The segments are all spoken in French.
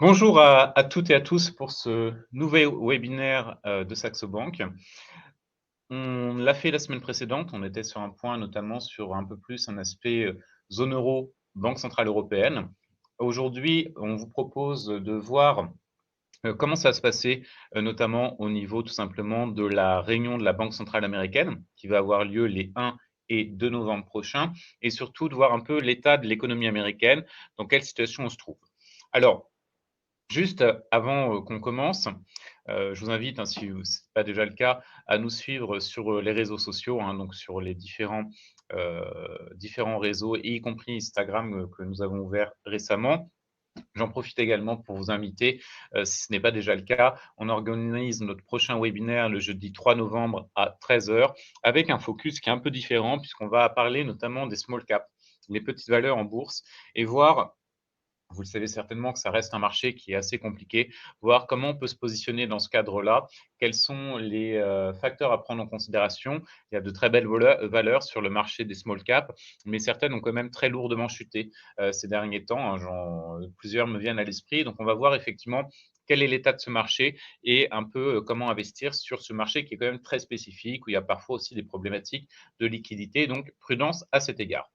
Bonjour à toutes et à tous pour ce nouvel webinaire de Saxo Bank. On l'a fait la semaine précédente, on était sur un point notamment sur un peu plus un aspect zone euro, Banque centrale européenne. Aujourd'hui, on vous propose de voir comment ça va se passer, notamment au niveau tout simplement de la réunion de la Banque centrale américaine qui va avoir lieu les 1 et 2 novembre prochains et surtout de voir un peu l'état de l'économie américaine, dans quelle situation on se trouve. Alors, juste avant qu'on commence, je vous invite, si ce n'est pas déjà le cas, à nous suivre sur les réseaux sociaux, donc sur les différents réseaux, y compris Instagram que nous avons ouvert récemment. J'en profite également pour vous inviter, si ce n'est pas déjà le cas, on organise notre prochain webinaire le jeudi 3 novembre à 13h avec un focus qui est un peu différent puisqu'on va parler notamment des small caps, les petites valeurs en bourse et voir, vous le savez certainement que ça reste un marché qui est assez compliqué, voir comment on peut se positionner dans ce cadre-là, quels sont les facteurs à prendre en considération. Il y a de très belles valeurs sur le marché des small caps, mais certaines ont quand même très lourdement chuté ces derniers temps. Plusieurs me viennent à l'esprit. Donc, on va voir effectivement quel est l'état de ce marché et un peu comment investir sur ce marché qui est quand même très spécifique, où il y a parfois aussi des problématiques de liquidité. Donc, prudence à cet égard.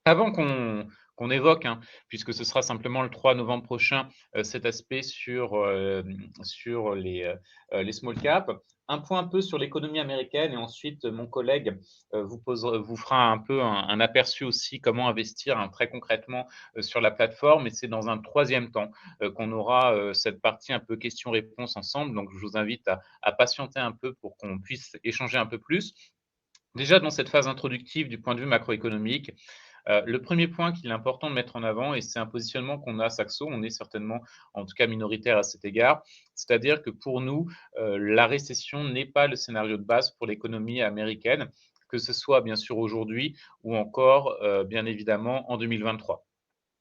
Avant qu'on évoque, puisque ce sera simplement le 3 novembre prochain, cet aspect sur les small caps, un point un peu sur l'économie américaine et ensuite mon collègue vous fera un peu un aperçu aussi comment investir très concrètement sur la plateforme et c'est dans un troisième temps qu'on aura cette partie un peu questions-réponses ensemble. Donc je vous invite à patienter un peu pour qu'on puisse échanger un peu plus. Déjà dans cette phase introductive du point de vue macroéconomique, le premier point qu'il est important de mettre en avant, et c'est un positionnement qu'on a à Saxo, on est certainement en tout cas minoritaire à cet égard, c'est-à-dire que pour nous, la récession n'est pas le scénario de base pour l'économie américaine, que ce soit bien sûr aujourd'hui ou encore bien évidemment en 2023.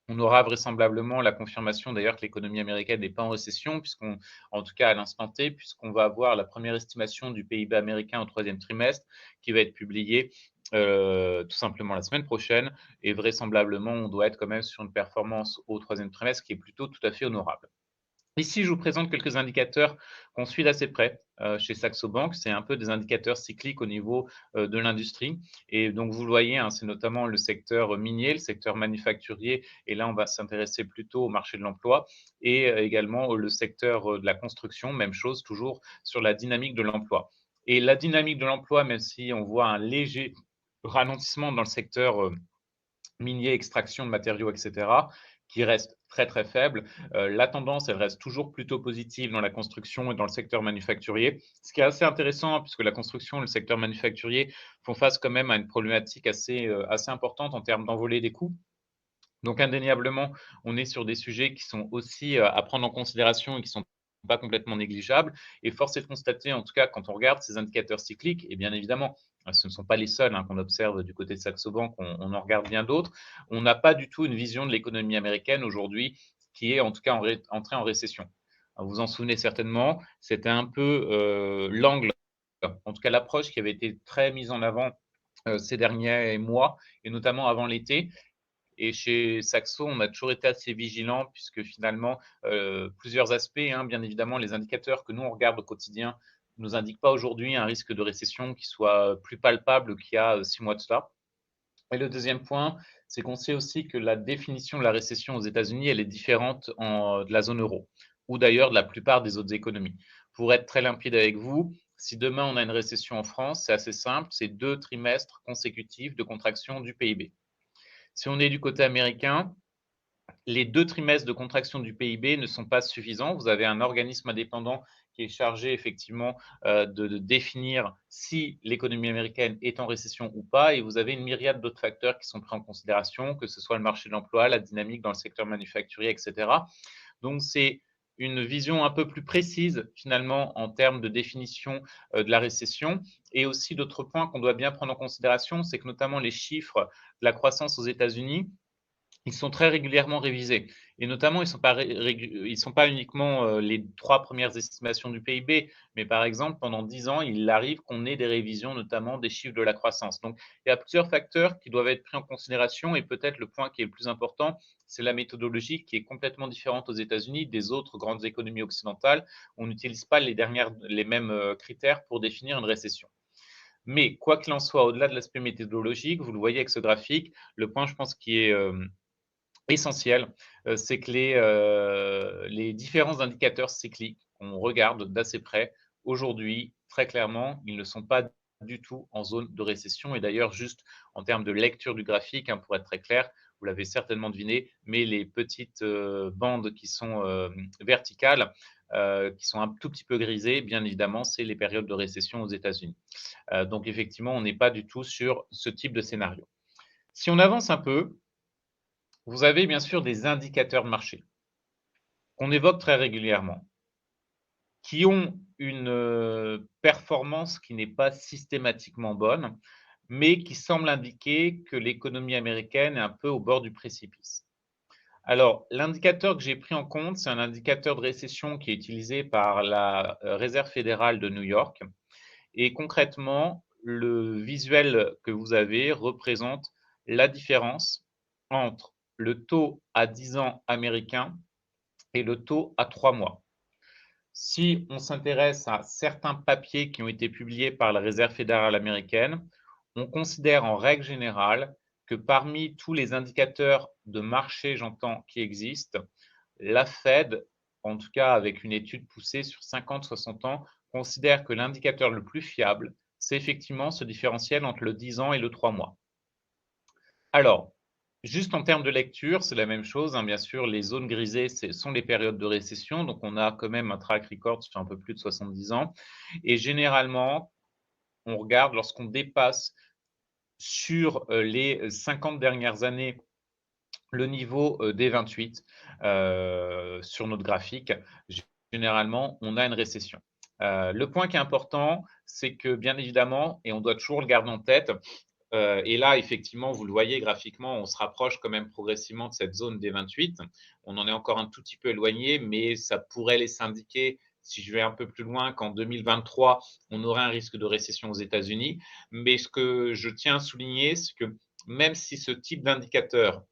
On aura vraisemblablement la confirmation d'ailleurs que l'économie américaine n'est pas en récession, puisqu'on, en tout cas à l'instant T, puisqu'on va avoir la première estimation du PIB américain au troisième trimestre qui va être publiée tout simplement la semaine prochaine. Et vraisemblablement, on doit être quand même sur une performance au troisième trimestre qui est plutôt tout à fait honorable. Ici, je vous présente quelques indicateurs qu'on suit d'assez près chez Saxo Bank. C'est un peu des indicateurs cycliques au niveau de l'industrie. Et donc, vous le voyez, c'est notamment le secteur minier, le secteur manufacturier. Et là, on va s'intéresser plutôt au marché de l'emploi. Et également le secteur de la construction, même chose, toujours sur la dynamique de l'emploi. Et la dynamique de l'emploi, même si on voit un léger ralentissement dans le secteur minier, extraction de matériaux, etc., qui reste très très faible. La tendance, elle reste toujours plutôt positive dans la construction et dans le secteur manufacturier, ce qui est assez intéressant puisque la construction et le secteur manufacturier font face quand même à une problématique assez importante en termes d'envolée des coûts. Donc indéniablement, on est sur des sujets qui sont aussi à prendre en considération et qui sont pas complètement négligeables. Et force est de constater, en tout cas, quand on regarde ces indicateurs cycliques, et bien évidemment, ce ne sont pas les seuls qu'on observe du côté de Saxo Bank, on en regarde bien d'autres. On n'a pas du tout une vision de l'économie américaine aujourd'hui qui est en tout cas entrée en récession. Vous vous en souvenez certainement, c'était un peu l'angle, en tout cas l'approche qui avait été très mise en avant ces derniers mois, et notamment avant l'été, et chez Saxo, on a toujours été assez vigilant puisque finalement, plusieurs aspects, bien évidemment, les indicateurs que nous, on regarde au quotidien ne nous indiquent pas aujourd'hui un risque de récession qui soit plus palpable qu'il y a 6 mois de cela. Et le deuxième point, c'est qu'on sait aussi que la définition de la récession aux États-Unis, elle est différente de la zone euro ou d'ailleurs de la plupart des autres économies. Pour être très limpide avec vous, si demain on a une récession en France, c'est assez simple, c'est 2 trimestres consécutifs de contraction du PIB. Si on est du côté américain, les 2 trimestres de contraction du PIB ne sont pas suffisants. Vous avez un organisme indépendant qui est chargé effectivement de définir si l'économie américaine est en récession ou pas, et vous avez une myriade d'autres facteurs qui sont pris en considération, que ce soit le marché de l'emploi, la dynamique dans le secteur manufacturier, etc. Donc c'est une vision un peu plus précise finalement en termes de définition de la récession. Et aussi d'autres points qu'on doit bien prendre en considération, c'est que notamment les chiffres de la croissance aux États-Unis, Ils sont très régulièrement révisés et notamment ils sont pas uniquement, les 3 premières estimations du PIB, mais par exemple pendant 10 ans, il arrive qu'on ait des révisions notamment des chiffres de la croissance. Donc il y a plusieurs facteurs qui doivent être pris en considération et peut-être le point qui est le plus important, c'est la méthodologie qui est complètement différente aux États-Unis des autres grandes économies occidentales. On n'utilise pas les mêmes, critères pour définir une récession. Mais quoi qu'il en soit, au-delà de l'aspect méthodologique, vous le voyez avec ce graphique, le point je pense qui est, essentiel, c'est que les différents indicateurs cycliques qu'on regarde d'assez près, aujourd'hui, très clairement, ils ne sont pas du tout en zone de récession et d'ailleurs juste en termes de lecture du graphique, hein, pour être très clair, vous l'avez certainement deviné, mais les petites, bandes qui sont, verticales, qui sont un tout petit peu grisées, bien évidemment, c'est les périodes de récession aux États-Unis. Donc effectivement, on n'est pas du tout sur ce type de scénario. Si on avance un peu, vous avez bien sûr des indicateurs de marché qu'on évoque très régulièrement, qui ont une performance qui n'est pas systématiquement bonne, mais qui semble indiquer que l'économie américaine est un peu au bord du précipice. Alors, l'indicateur que j'ai pris en compte, c'est un indicateur de récession qui est utilisé par la Réserve fédérale de New York. Et concrètement, le visuel que vous avez représente la différence entre le taux à 10 ans américain et le taux à 3 mois. Si on s'intéresse à certains papiers qui ont été publiés par la Réserve fédérale américaine, on considère en règle générale que parmi tous les indicateurs de marché, j'entends, qui existent, la Fed, en tout cas avec une étude poussée sur 50-60 ans, considère que l'indicateur le plus fiable, c'est effectivement ce différentiel entre le 10 ans et le 3 mois. Alors, juste en termes de lecture, c'est la même chose, hein, bien sûr, les zones grisées, ce sont les périodes de récession, donc on a quand même un track record sur un peu plus de 70 ans. Et généralement, on regarde lorsqu'on dépasse sur les 50 dernières années le niveau des 28 sur notre graphique, généralement, on a une récession. Le point qui est important, c'est que bien évidemment, et on doit toujours le garder en tête, et là, effectivement, vous le voyez graphiquement, on se rapproche quand même progressivement de cette zone des 28. On en est encore un tout petit peu éloigné, mais ça pourrait laisser indiquer, si je vais un peu plus loin, qu'en 2023, on aurait un risque de récession aux États-Unis. Mais ce que je tiens à souligner, c'est que même si ce type d'indicateur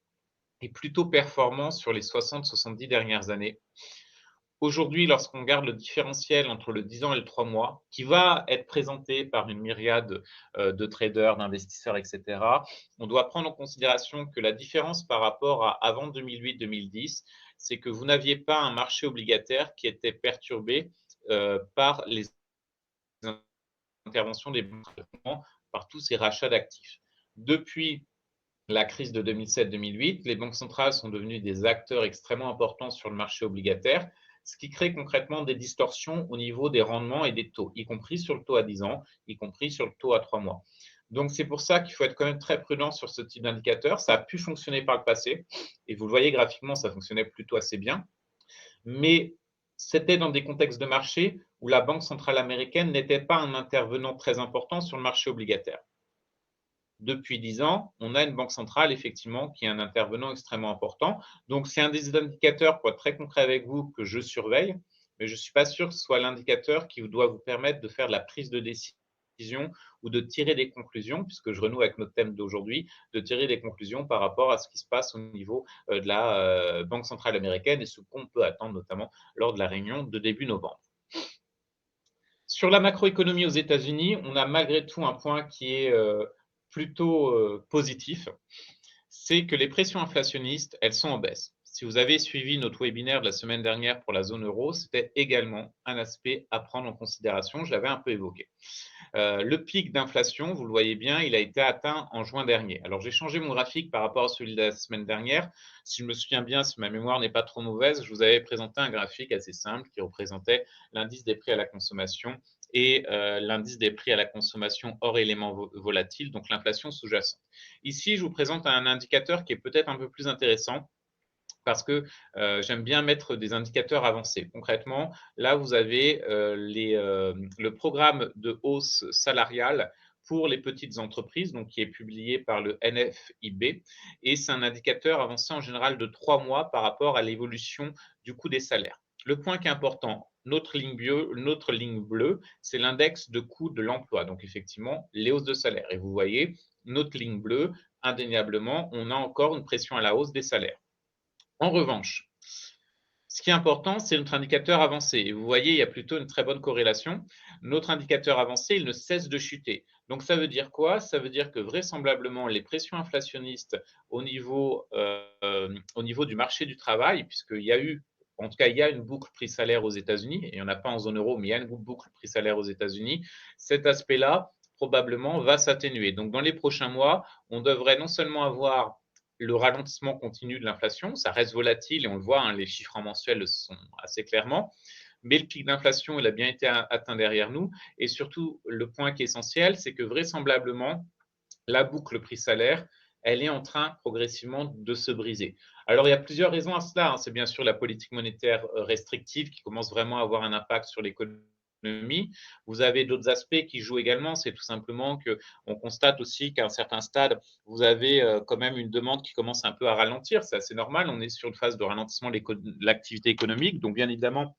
est plutôt performant sur les 60-70 dernières années, aujourd'hui, lorsqu'on regarde le différentiel entre le 10 ans et le 3 mois, qui va être présenté par une myriade de traders, d'investisseurs, etc., on doit prendre en considération que la différence par rapport à avant 2008-2010, c'est que vous n'aviez pas un marché obligataire qui était perturbé par les interventions des banques, par tous ces rachats d'actifs. Depuis la crise de 2007-2008, les banques centrales sont devenues des acteurs extrêmement importants sur le marché obligataire, ce qui crée concrètement des distorsions au niveau des rendements et des taux, y compris sur le taux à 10 ans, y compris sur le taux à 3 mois. Donc, c'est pour ça qu'il faut être quand même très prudent sur ce type d'indicateur. Ça a pu fonctionner par le passé, et vous le voyez graphiquement, ça fonctionnait plutôt assez bien, mais c'était dans des contextes de marché où la Banque centrale américaine n'était pas un intervenant très important sur le marché obligataire. Depuis 10 ans, on a une banque centrale, effectivement, qui est un intervenant extrêmement important. Donc, c'est un des indicateurs, pour être très concret avec vous, que je surveille, mais je ne suis pas sûr que ce soit l'indicateur qui doit vous permettre de faire de la prise de décision ou de tirer des conclusions, puisque je renoue avec notre thème d'aujourd'hui, de tirer des conclusions par rapport à ce qui se passe au niveau de la Banque centrale américaine et ce qu'on peut attendre, notamment lors de la réunion de début novembre. Sur la macroéconomie aux États-Unis, on a malgré tout un point qui est plutôt positif, c'est que les pressions inflationnistes, elles sont en baisse. Si vous avez suivi notre webinaire de la semaine dernière pour la zone euro, c'était également un aspect à prendre en considération, je l'avais un peu évoqué. Le pic d'inflation, vous le voyez bien, il a été atteint en juin dernier. Alors, j'ai changé mon graphique par rapport à celui de la semaine dernière. Si je me souviens bien, si ma mémoire n'est pas trop mauvaise, je vous avais présenté un graphique assez simple qui représentait l'indice des prix à la consommation et l'indice des prix à la consommation hors éléments volatiles, donc l'inflation sous-jacente. Ici, je vous présente un indicateur qui est peut-être un peu plus intéressant parce que j'aime bien mettre des indicateurs avancés. Concrètement, là, vous avez le programme de hausse salariale pour les petites entreprises, donc qui est publié par le NFIB, et c'est un indicateur avancé en général de 3 mois par rapport à l'évolution du coût des salaires. Le point qui est important, notre ligne bleue, c'est l'index de coût de l'emploi, donc effectivement les hausses de salaire. Et vous voyez, notre ligne bleue, indéniablement, on a encore une pression à la hausse des salaires. En revanche, ce qui est important, c'est notre indicateur avancé. Et vous voyez, il y a plutôt une très bonne corrélation. Notre indicateur avancé, il ne cesse de chuter. Donc, ça veut dire quoi? Ça veut dire que vraisemblablement, les pressions inflationnistes au niveau du marché du travail, puisqu'il y a eu, en tout cas, il y a une boucle prix-salaire aux États-Unis, et il n'y en a pas en zone euro, mais il y a une boucle prix-salaire aux États-Unis, cet aspect-là, probablement, va s'atténuer. Donc, dans les prochains mois, on devrait non seulement avoir le ralentissement continu de l'inflation, ça reste volatile et on le voit, hein, les chiffres mensuels le sont assez clairement, mais le pic d'inflation, il a bien été atteint derrière nous. Et surtout, le point qui est essentiel, c'est que vraisemblablement, la boucle prix-salaire, elle est en train progressivement de se briser. Alors, il y a plusieurs raisons à cela, hein. C'est bien sûr la politique monétaire restrictive qui commence vraiment à avoir un impact sur l'économie. Vous avez d'autres aspects qui jouent également, c'est tout simplement qu'on constate aussi qu'à un certain stade, vous avez quand même une demande qui commence un peu à ralentir, c'est assez normal, on est sur une phase de ralentissement de l'activité économique, donc bien évidemment,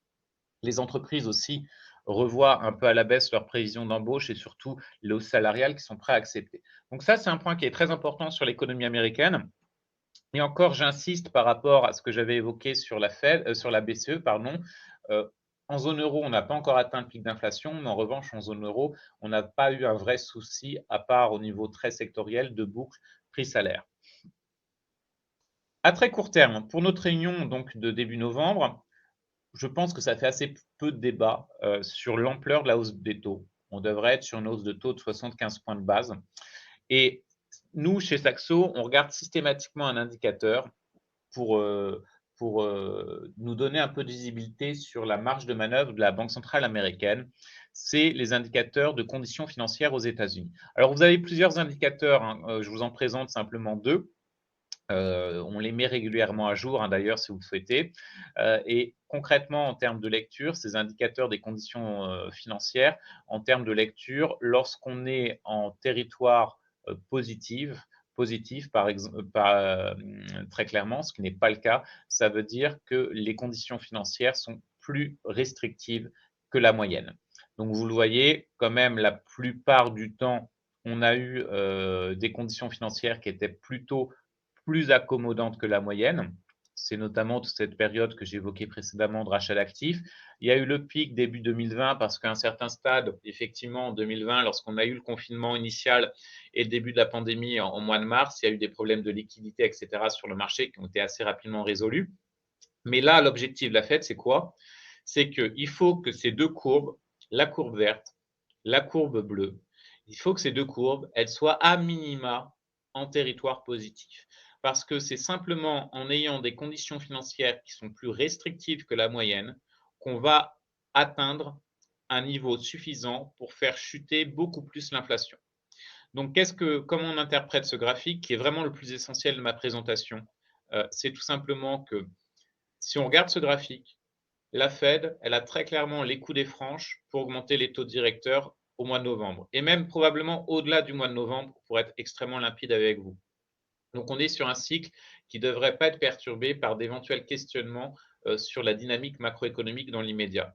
les entreprises aussi revoient un peu à la baisse leurs prévisions d'embauche et surtout les hausses salariales qui sont prêts à accepter. Donc ça, c'est un point qui est très important sur l'économie américaine. Et encore, j'insiste par rapport à ce que j'avais évoqué sur la BCE, pardon. Euh, en zone euro, on n'a pas encore atteint le pic d'inflation, mais en revanche, en zone euro, on n'a pas eu un vrai souci, à part au niveau très sectoriel, de boucle prix-salaire. À très court terme, pour notre réunion donc de début novembre, je pense que ça fait assez peu de débat sur l'ampleur de la hausse des taux. On devrait être sur une hausse de taux de 75 points de base. Et nous, chez Saxo, on regarde systématiquement un indicateur pour, nous donner un peu de visibilité sur la marge de manœuvre de la Banque centrale américaine. C'est les indicateurs de conditions financières aux États-Unis. Alors, vous avez plusieurs indicateurs, hein, je vous en présente simplement deux. On les met régulièrement à jour, hein, d'ailleurs, si vous le souhaitez. Et concrètement, en termes de lecture, ces indicateurs des conditions financières, en termes de lecture, lorsqu'on est en territoire positif, par exemple, très clairement, ce qui n'est pas le cas, ça veut dire que les conditions financières sont plus restrictives que la moyenne. Donc, vous le voyez, quand même, la plupart du temps, on a eu des conditions financières qui étaient plutôt plus accommodante que la moyenne. C'est notamment toute cette période que j'évoquais précédemment de rachat d'actifs. Il y a eu le pic début 2020 parce qu'à un certain stade, effectivement, en 2020, lorsqu'on a eu le confinement initial et le début de la pandémie en mois de mars, il y a eu des problèmes de liquidité, etc. sur le marché qui ont été assez rapidement résolus. Mais là, l'objectif de la Fed, c'est quoi? C'est qu'il faut que ces deux courbes, la courbe verte, la courbe bleue, il faut que ces deux courbes, elles soient à minima en territoire positif. Parce que c'est simplement en ayant des conditions financières qui sont plus restrictives que la moyenne qu'on va atteindre un niveau suffisant pour faire chuter beaucoup plus l'inflation. Donc, comment on interprète ce graphique qui est vraiment le plus essentiel de ma présentation? C'est tout simplement que si on regarde ce graphique, la Fed, elle a très clairement les coups des franches pour augmenter les taux directeurs au mois de novembre et même probablement au-delà du mois de novembre pour être extrêmement limpide avec vous. Donc, on est sur un cycle qui ne devrait pas être perturbé par d'éventuels questionnements sur la dynamique macroéconomique dans l'immédiat.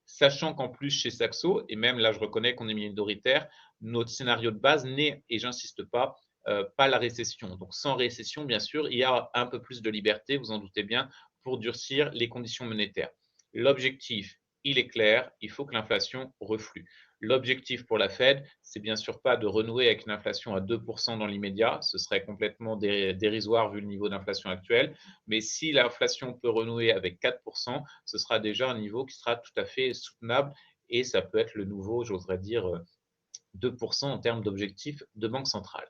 Sachant qu'en plus, chez Saxo, et même là, je reconnais qu'on est minoritaire, notre scénario de base n'est, et j'insiste pas la récession. Donc, sans récession, bien sûr, il y a un peu plus de liberté, vous en doutez bien, pour durcir les conditions monétaires. L'objectif, il est clair, il faut que l'inflation reflue. L'objectif pour la Fed, c'est bien sûr pas de renouer avec une inflation à 2% dans l'immédiat, ce serait complètement dérisoire vu le niveau d'inflation actuel, mais si l'inflation peut renouer avec 4%, ce sera déjà un niveau qui sera tout à fait soutenable et ça peut être le nouveau, j'oserais dire, 2% en termes d'objectifs de banque centrale.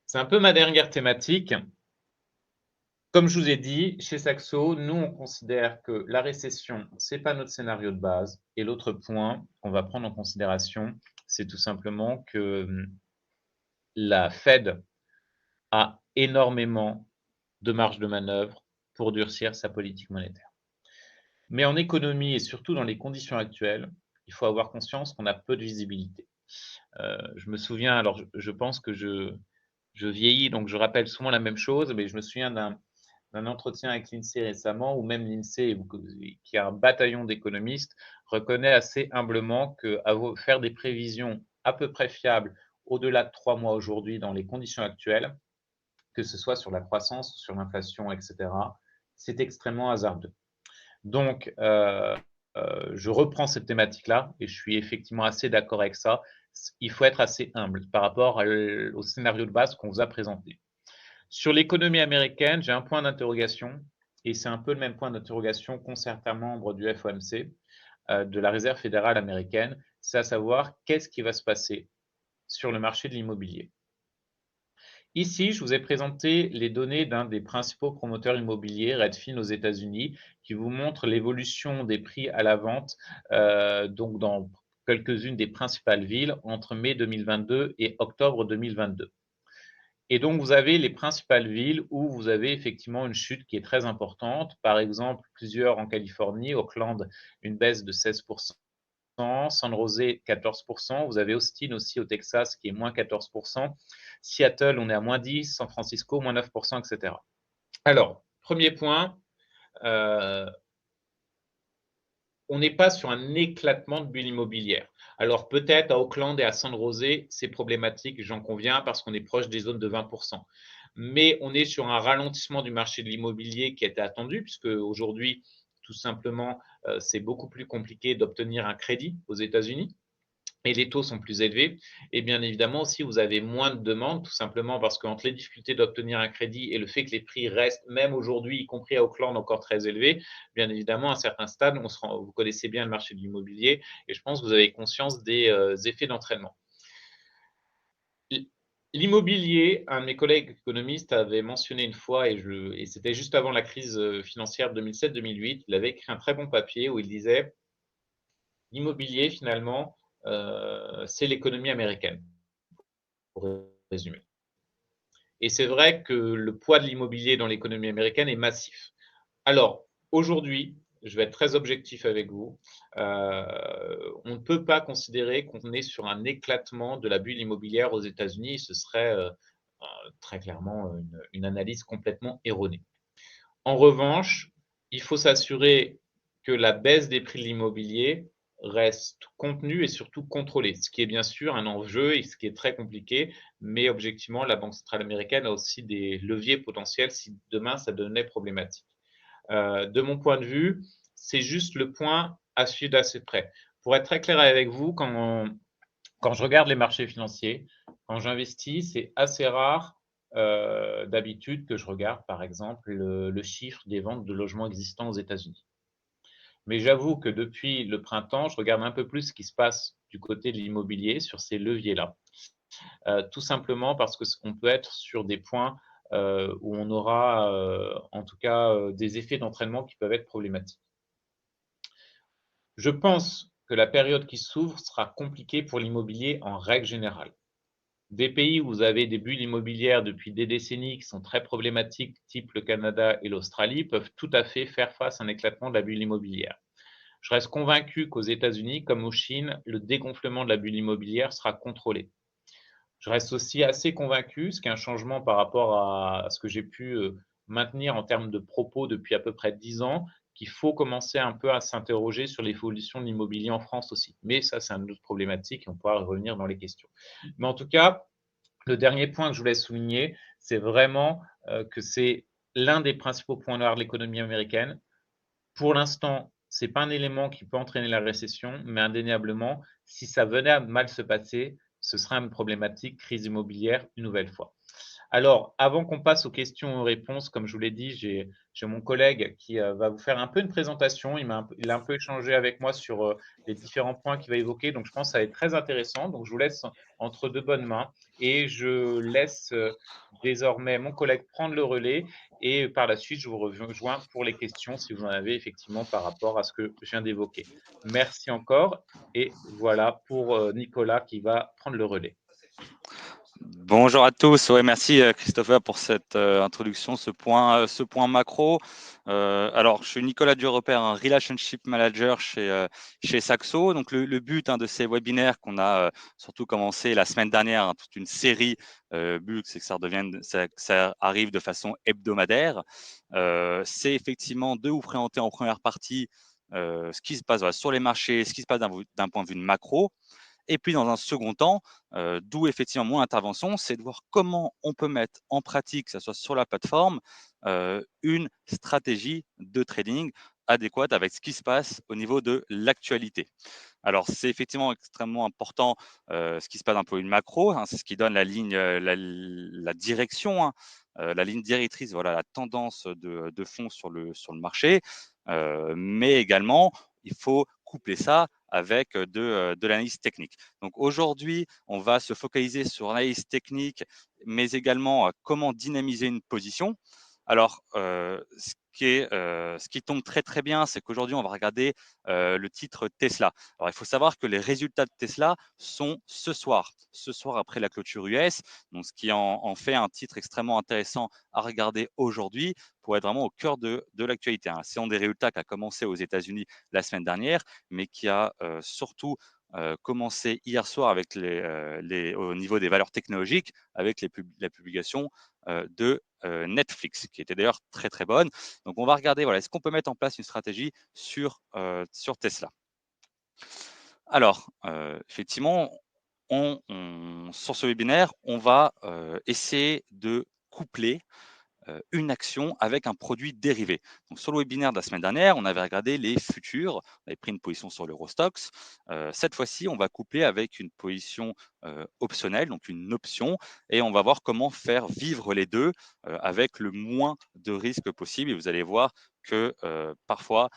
C'est un peu ma dernière thématique. Comme je vous ai dit, chez Saxo, nous, on considère que la récession, ce n'est pas notre scénario de base. Et l'autre point qu'on va prendre en considération, c'est tout simplement que la Fed a énormément de marge de manœuvre pour durcir sa politique monétaire. Mais en économie et surtout dans les conditions actuelles, il faut avoir conscience qu'on a peu de visibilité. Je me souviens, alors je pense que je vieillis, donc je rappelle souvent la même chose, mais je me souviens d'un entretien avec l'INSEE récemment, où même l'INSEE, qui a un bataillon d'économistes, reconnaît assez humblement que faire des prévisions à peu près fiables au-delà de 3 mois aujourd'hui dans les conditions actuelles, que ce soit sur la croissance, sur l'inflation, etc., c'est extrêmement hasardeux. Donc, je reprends cette thématique-là et je suis effectivement assez d'accord avec ça. Il faut être assez humble par rapport au scénario de base qu'on vous a présenté. Sur l'économie américaine, j'ai un point d'interrogation et c'est un peu le même point d'interrogation qu'ont certains membres du FOMC, de la Réserve fédérale américaine, c'est à savoir qu'est-ce qui va se passer sur le marché de l'immobilier. Ici, je vous ai présenté les données d'un des principaux promoteurs immobiliers, Redfin aux États-Unis, qui vous montre l'évolution des prix à la vente, donc dans quelques-unes des principales villes entre mai 2022 et octobre 2022. Et donc, vous avez les principales villes où vous avez effectivement une chute qui est très importante. Par exemple, plusieurs en Californie, Oakland, une baisse de 16%. San José, 14%. Vous avez Austin aussi au Texas qui est moins 14%. Seattle, on est à moins 10%. San Francisco, moins 9%, etc. Alors, premier point, on n'est pas sur un éclatement de bulle immobilière. Alors peut-être à Auckland et à San José, c'est problématique, j'en conviens, parce qu'on est proche des zones de 20%. Mais on est sur un ralentissement du marché de l'immobilier qui était attendu, puisque aujourd'hui, tout simplement, c'est beaucoup plus compliqué d'obtenir un crédit aux États-Unis et les taux sont plus élevés. Et bien évidemment aussi, vous avez moins de demandes, tout simplement parce qu'entre les difficultés d'obtenir un crédit et le fait que les prix restent, même aujourd'hui, y compris à Auckland, encore très élevés, bien évidemment, à certains stades, vous connaissez bien le marché de l'immobilier et je pense que vous avez conscience des effets d'entraînement. L'immobilier, un de mes collègues économistes avait mentionné une fois, et c'était juste avant la crise financière de 2007-2008, il avait écrit un très bon papier où il disait l'immobilier, finalement, c'est l'économie américaine, pour résumer. Et c'est vrai que le poids de l'immobilier dans l'économie américaine est massif. Alors, aujourd'hui, je vais être très objectif avec vous, on ne peut pas considérer qu'on est sur un éclatement de la bulle immobilière aux États-Unis. Ce serait très clairement une analyse complètement erronée. En revanche, il faut s'assurer que la baisse des prix de l'immobilier reste contenue et surtout contrôlée, ce qui est bien sûr un enjeu et ce qui est très compliqué, mais objectivement, la Banque centrale américaine a aussi des leviers potentiels si demain ça devenait problématique. De mon point de vue, c'est juste le point à suivre d'assez près. Pour être très clair avec vous, quand je regarde les marchés financiers, quand j'investis, c'est assez rare d'habitude que je regarde, par exemple, le chiffre des ventes de logements existants aux États-Unis. Mais j'avoue que depuis le printemps, je regarde un peu plus ce qui se passe du côté de l'immobilier sur ces leviers-là. Tout simplement parce qu'on peut être sur des points où on aura en tout cas des effets d'entraînement qui peuvent être problématiques. Je pense que la période qui s'ouvre sera compliquée pour l'immobilier en règle générale. Des pays où vous avez des bulles immobilières depuis des décennies qui sont très problématiques, type le Canada et l'Australie, peuvent tout à fait faire face à un éclatement de la bulle immobilière. Je reste convaincu qu'aux États-Unis, comme en Chine, le dégonflement de la bulle immobilière sera contrôlé. Je reste aussi assez convaincu, ce qui est un changement par rapport à ce que j'ai pu maintenir en termes de propos depuis à peu près 10 ans, qu'il faut commencer un peu à s'interroger sur l'évolution de l'immobilier en France aussi. Mais ça, c'est une autre problématique et on pourra revenir dans les questions. Mais en tout cas, le dernier point que je voulais souligner, c'est vraiment que c'est l'un des principaux points noirs de l'économie américaine. Pour l'instant, ce n'est pas un élément qui peut entraîner la récession, mais indéniablement, si ça venait à mal se passer, ce sera une problématique crise immobilière une nouvelle fois. Alors, avant qu'on passe aux questions et aux réponses, comme je vous l'ai dit, j'ai mon collègue qui va vous faire un peu une présentation. Il a un peu échangé avec moi sur les différents points qu'il va évoquer. Donc, je pense que ça va être très intéressant. Donc, je vous laisse entre de bonnes mains et je laisse désormais mon collègue prendre le relais. Et par la suite, je vous rejoins pour les questions si vous en avez effectivement par rapport à ce que je viens d'évoquer. Merci encore. Et voilà pour Nicolas qui va prendre le relais. Bonjour à tous. Ouais, merci Christopher pour cette introduction, ce point macro. Alors, je suis Nicolas Duroper, un Relationship Manager chez Saxo. Donc, le but de ces webinaires qu'on a surtout commencé la semaine dernière, toute une série, but, c'est que ça arrive de façon hebdomadaire. C'est effectivement de vous présenter en première partie ce qui se passe sur les marchés, ce qui se passe d'un point de vue de macro. Et puis, dans un second temps, d'où effectivement mon intervention, c'est de voir comment on peut mettre en pratique, que ce soit sur la plateforme, une stratégie de trading adéquate avec ce qui se passe au niveau de l'actualité. Alors, c'est effectivement extrêmement important ce qui se passe un peu une macro, c'est ce qui donne la ligne, la direction, la ligne directrice, voilà, la tendance de fond sur le marché. Mais également, il faut coupler ça avec de l'analyse technique. Donc aujourd'hui, on va se focaliser sur l'analyse technique, mais également comment dynamiser une position. Alors, ce qui tombe très très bien, c'est qu'aujourd'hui, on va regarder le titre Tesla. Alors, il faut savoir que les résultats de Tesla sont ce soir après la clôture US, donc ce qui en fait un titre extrêmement intéressant à regarder aujourd'hui pour être vraiment au cœur de l'actualité. C'est un des résultats qui a commencé aux États-Unis la semaine dernière, mais qui a surtout commencé hier soir avec au niveau des valeurs technologiques, avec la publication de Netflix, qui était d'ailleurs très très bonne. Donc on va regarder, voilà, est-ce qu'on peut mettre en place une stratégie sur Tesla. Alors, effectivement, sur ce webinaire, on va essayer de coupler une action avec un produit dérivé. Donc, sur le webinaire de la semaine dernière, on avait regardé les futurs, on avait pris une position sur l'Eurostox. Cette fois-ci, on va coupler avec une position optionnelle, donc une option, et on va voir comment faire vivre les deux avec le moins de risques possible. Et vous allez voir que parfois,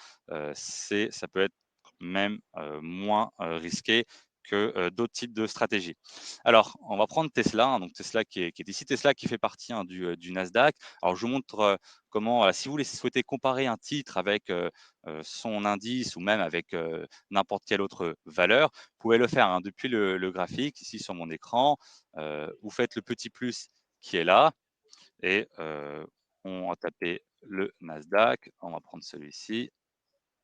ça peut être même moins risqué que d'autres types de stratégies. Alors, on va prendre Tesla, donc Tesla qui est ici, Tesla qui fait partie du Nasdaq. Alors, je vous montre comment, si vous souhaitez comparer un titre avec son indice ou même avec n'importe quelle autre valeur, vous pouvez le faire depuis le graphique ici sur mon écran. Vous faites le petit plus qui est là et on va taper le Nasdaq. On va prendre celui-ci.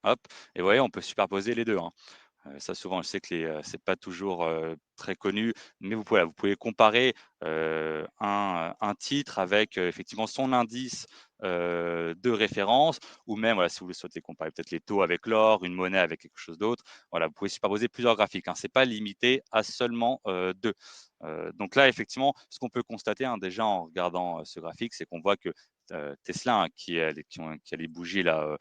Hop, et vous voyez, on peut superposer les deux. Ça souvent, je sais que c'est pas toujours, très connu, mais vous pouvez comparer, un titre avec, effectivement son indice, de référence ou même, voilà, si vous le souhaitez comparer peut-être les taux avec l'or, une monnaie avec quelque chose d'autre. Voilà, vous pouvez superposer plusieurs graphiques, C'est pas limité à seulement, 2. Donc là, effectivement, ce qu'on peut constater, déjà en regardant, ce graphique, c'est qu'on voit que, Tesla, qui a les bougies là,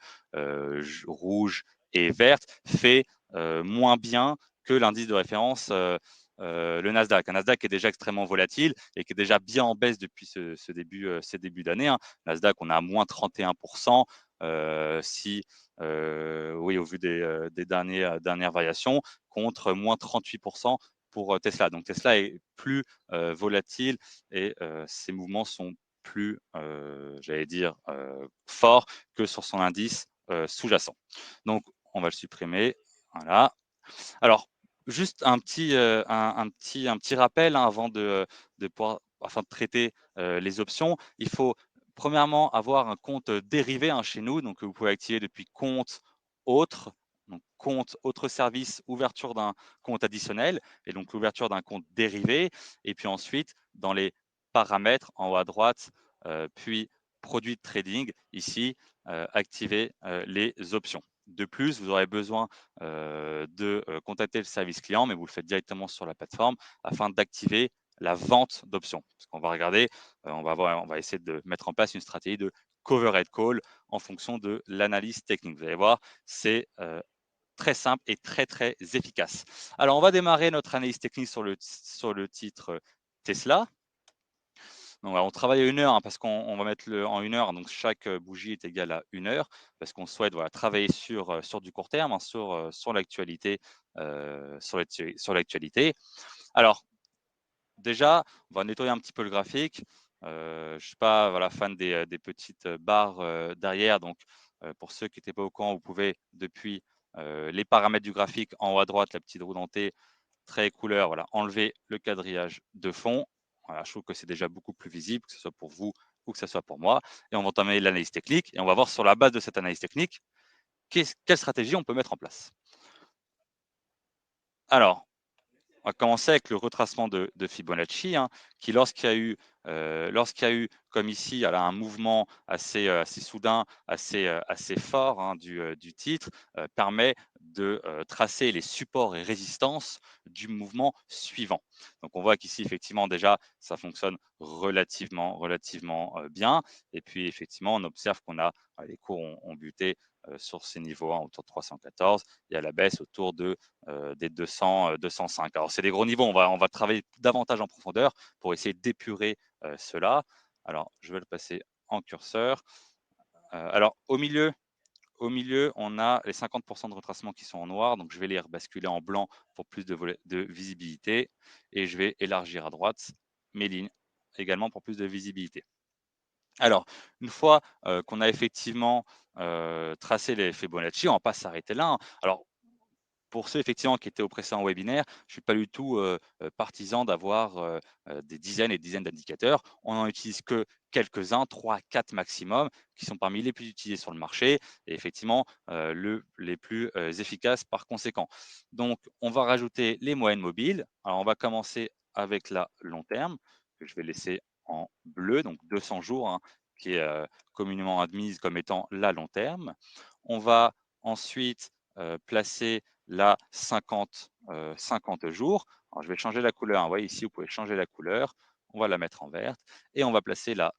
rouges et vertes, fait moins bien que l'indice de référence, le Nasdaq. Un Nasdaq qui est déjà extrêmement volatile et qui est déjà bien en baisse depuis ces débuts d'année. Nasdaq, on est à moins 31%. Si, oui, au vu des dernières variations, contre moins 38% pour Tesla. Donc Tesla est plus volatile et ses mouvements sont plus, j'allais dire, forts que sur son indice sous-jacent. Donc, on va le supprimer. Voilà. Alors, juste un petit rappel avant de pouvoir, afin de traiter les options. Il faut premièrement avoir un compte dérivé chez nous. Donc, vous pouvez activer depuis compte autre. Donc, compte autre service, ouverture d'un compte additionnel et donc l'ouverture d'un compte dérivé. Et puis ensuite, dans les paramètres en haut à droite, puis produit de trading, ici, activer les options. De plus, vous aurez besoin de contacter le service client, mais vous le faites directement sur la plateforme afin d'activer la vente d'options. Parce qu'on va regarder, on va essayer de mettre en place une stratégie de covered call en fonction de l'analyse technique. Vous allez voir, c'est très simple et très très efficace. Alors, on va démarrer notre analyse technique sur le titre Tesla. Donc, on travaille à 1 heure parce qu'on va mettre en 1 heure. Donc, chaque bougie est égale à 1 heure parce qu'on souhaite travailler sur du court terme, sur l'actualité. Sur l'actualité. Alors, déjà, on va nettoyer un petit peu le graphique. Je ne suis pas fan des petites barres derrière. Donc, pour ceux qui n'étaient pas au courant, vous pouvez, depuis les paramètres du graphique en haut à droite, la petite roue dentée, trait et couleur, enlever le quadrillage de fond. Voilà, je trouve que c'est déjà beaucoup plus visible, que ce soit pour vous ou que ce soit pour moi. Et on va entamer l'analyse technique et on va voir sur la base de cette analyse technique, quelle stratégie on peut mettre en place. Alors, on va commencer avec le retracement de Fibonacci, hein, qui lorsqu'il y a eu comme ici, un mouvement assez soudain, assez fort, hein, du titre, permet de tracer les supports et résistances du mouvement suivant. Donc on voit qu'ici effectivement déjà ça fonctionne relativement bien, et puis effectivement on observe qu'on a les cours ont buté sur ces niveaux, hein, autour de 314 et à la baisse autour des 200, 205. Alors c'est des gros niveaux, on va travailler davantage en profondeur pour essayer d'épurer cela. Alors je vais le passer en curseur. Alors au milieu, on a les 50% de retracement qui sont en noir, donc je vais les rebasculer en blanc pour plus de visibilité, et je vais élargir à droite mes lignes également pour plus de visibilité. Alors, une fois qu'on a effectivement tracé les Fibonacci, on ne va pas s'arrêter là, hein. Alors, pour ceux effectivement qui étaient au précédent webinaire, je ne suis pas du tout partisan d'avoir des dizaines et des dizaines d'indicateurs. On n'en utilise que quelques-uns, 3, 4 maximum, qui sont parmi les plus utilisés sur le marché et effectivement les plus efficaces par conséquent. Donc, on va rajouter les moyennes mobiles. Alors, on va commencer avec la long terme, que je vais laisser en bleu, donc 200 jours, hein, qui est communément admise comme étant la long terme. On va ensuite placer là 50 jours. Alors, je vais changer la couleur, hein. Vous voyez ici, vous pouvez changer la couleur. On va la mettre en verte et on va placer là,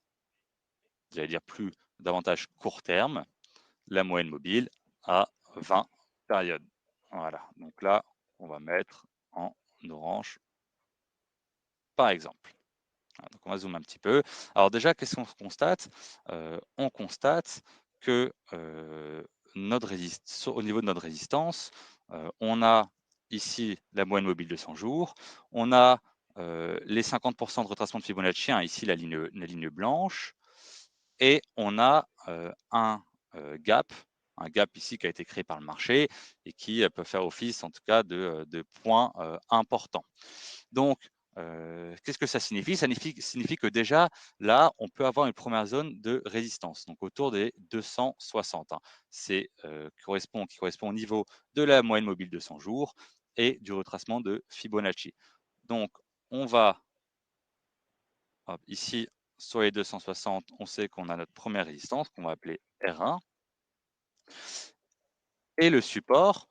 j'allais dire plus davantage court terme, la moyenne mobile à 20 périodes. Voilà, donc là, on va mettre en orange, par exemple. Voilà, donc on va zoomer un petit peu. Alors déjà, qu'est-ce qu'on constate? On constate que au niveau de notre résistance, on a ici la moyenne mobile de 100 jours, on a les 50% de retracement de Fibonacci, hein, ici la ligne blanche, et on a un gap ici qui a été créé par le marché et qui peut faire office en tout cas de point important. Donc, qu'est-ce que ça signifie? Ça signifie que déjà, là, on peut avoir une première zone de résistance, donc autour des 260, hein. C'est qui correspond au niveau de la moyenne mobile de 100 jours et du retracement de Fibonacci. Donc, on va, hop, ici, sur les 260, on sait qu'on a notre première résistance qu'on va appeler R1. Et le support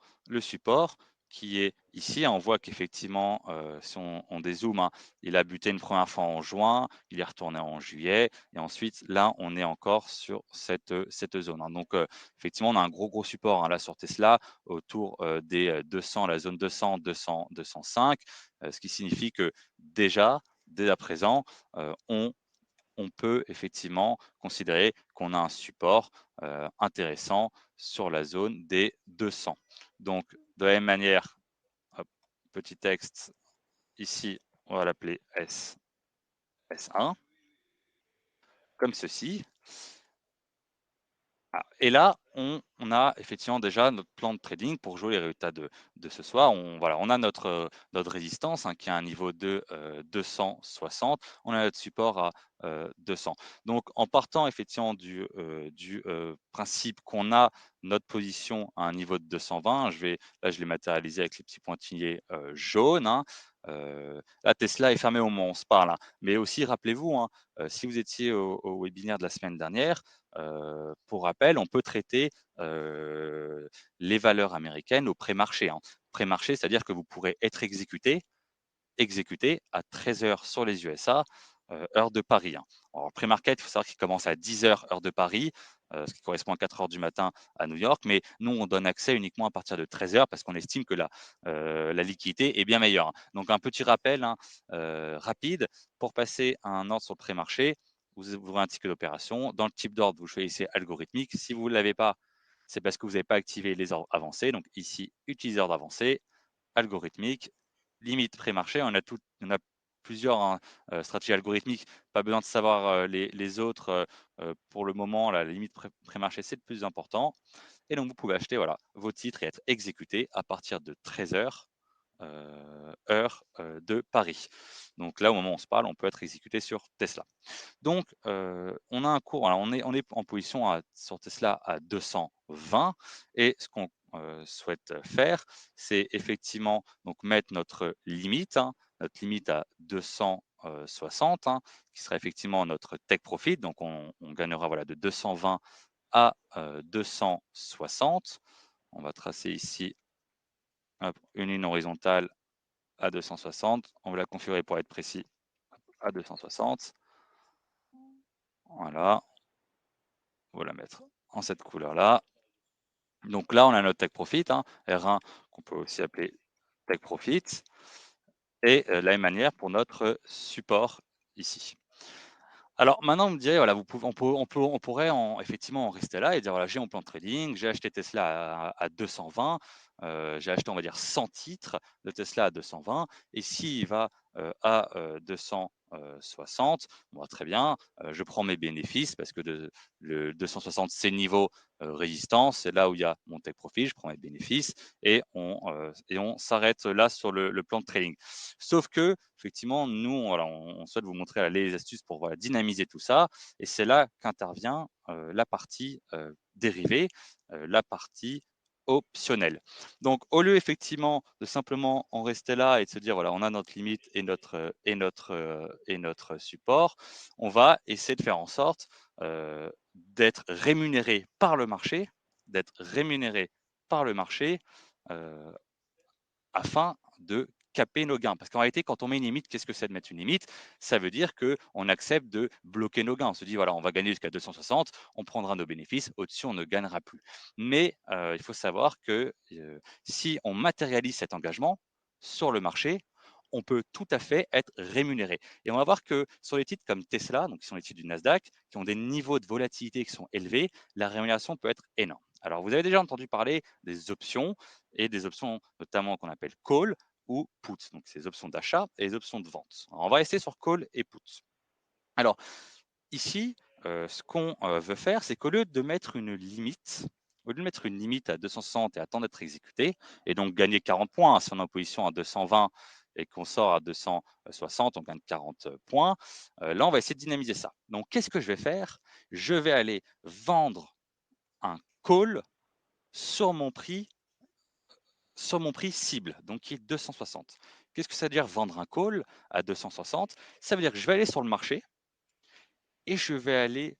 qui est ici, hein, on voit qu'effectivement, si on dézoome, hein, il a buté une première fois en juin, il est retourné en juillet et ensuite là, on est encore sur cette zone, hein. Donc, effectivement, on a un gros support, hein, là sur Tesla autour, des 200, la zone 200, 200, 205, ce qui signifie que déjà, dès à présent, on peut effectivement considérer qu'on a un support intéressant sur la zone des 200. Donc, de la même manière, hop, petit texte ici, on va l'appeler S1, comme ceci. Ah, et là, on a effectivement déjà notre plan de trading pour jouer les résultats de ce soir. On a notre résistance, hein, qui a un niveau de 260. On a notre support à 200. Donc, en partant effectivement du principe qu'on a notre position à un niveau de 220, là, je l'ai matérialisé avec les petits pointillés jaunes, hein. Là, Tesla est fermé au moment où on se parle, hein. Mais aussi, rappelez-vous, hein, si vous étiez au webinaire de la semaine dernière, pour rappel, on peut traiter les valeurs américaines au pré-marché, hein. Pré-marché, c'est-à-dire que vous pourrez être exécuté à 13 heures sur les USA, heure de Paris, hein. Alors, pré-market, il faut savoir qu'il commence à 10 heures, heure de Paris, ce qui correspond à 4 heures du matin à New York. Mais nous, on donne accès uniquement à partir de 13 heures parce qu'on estime que la liquidité est bien meilleure, hein. Donc, un petit rappel, hein, rapide pour passer à un ordre sur le pré-marché. Vous ouvrez un ticket d'opération. Dans le type d'ordre, vous choisissez algorithmique. Si vous ne l'avez pas, c'est parce que vous n'avez pas activé les ordres avancés. Donc, ici, utiliser ordre avancé, algorithmique, limite pré-marché. On a plusieurs, hein, stratégies algorithmiques. Pas besoin de savoir les autres pour le moment. La limite pré-marché, c'est le plus important. Et donc, vous pouvez acheter, voilà, vos titres et être exécuté à partir de 13 heures heure de Paris. Donc là, au moment où on se parle, on peut être exécuté sur Tesla. Donc, on a un cours, alors on est en position sur Tesla à 220 et ce qu'on souhaite faire, c'est effectivement donc mettre notre limite, hein, notre limite à 260, hein, qui sera effectivement notre take profit. Donc, on gagnera voilà, de 220 à 260. On va tracer ici hop, une ligne horizontale à 260. On va la configurer pour être précis à 260. Voilà, on va la mettre en cette couleur-là. Donc là, on a notre take profit, hein, R1 qu'on peut aussi appeler take profit et de la même manière pour notre support ici. Alors maintenant, vous me direz, voilà, on pourrait effectivement en rester là et dire, voilà, j'ai mon plan de trading, j'ai acheté Tesla à 220, j'ai acheté, on va dire, 100 titres de Tesla à 220, et s'il va à 260, bon, bah, très bien, je prends mes bénéfices parce que le 260, c'est le niveau résistance, c'est là où il y a mon take profit, je prends mes bénéfices et on s'arrête là sur le plan de trading. Sauf que, effectivement, nous, voilà, on souhaite vous montrer les astuces pour voilà, dynamiser tout ça. Et c'est là qu'intervient la partie dérivée, la partie optionnelle. Donc, au lieu effectivement de simplement en rester là et de se dire, voilà, on a notre limite et notre support, on va essayer de faire en sorte d'être rémunéré par le marché, d'être rémunéré par le marché euh, afin de caper nos gains. Parce qu'en réalité, quand on met une limite, qu'est-ce que c'est de mettre une limite? Ça veut dire qu'on accepte de bloquer nos gains. On se dit, voilà, on va gagner jusqu'à 260, on prendra nos bénéfices, au-dessus, on ne gagnera plus. Mais il faut savoir que si on matérialise cet engagement sur le marché, on peut tout à fait être rémunéré. Et on va voir que sur les titres comme Tesla, donc qui sont les titres du Nasdaq, qui ont des niveaux de volatilité qui sont élevés, la rémunération peut être énorme. Alors, vous avez déjà entendu parler des options et des options notamment qu'on appelle call ou put, donc ces options d'achat et les options de vente. Alors, on va rester sur call et put. Alors ici, ce qu'on veut faire, c'est qu'au lieu de mettre une limite, au lieu de mettre une limite à 260 et attendre d'être exécuté, et donc gagner 40 points, hein, si on est en position à 220 et qu'on sort à 260, on gagne 40 points. Là, on va essayer de dynamiser ça. Donc, qu'est-ce que je vais faire? Je vais aller vendre un call sur mon prix cible, donc qui est 260. Qu'est-ce que ça veut dire vendre un call à 260? Ça veut dire que je vais aller sur le marché et je vais aller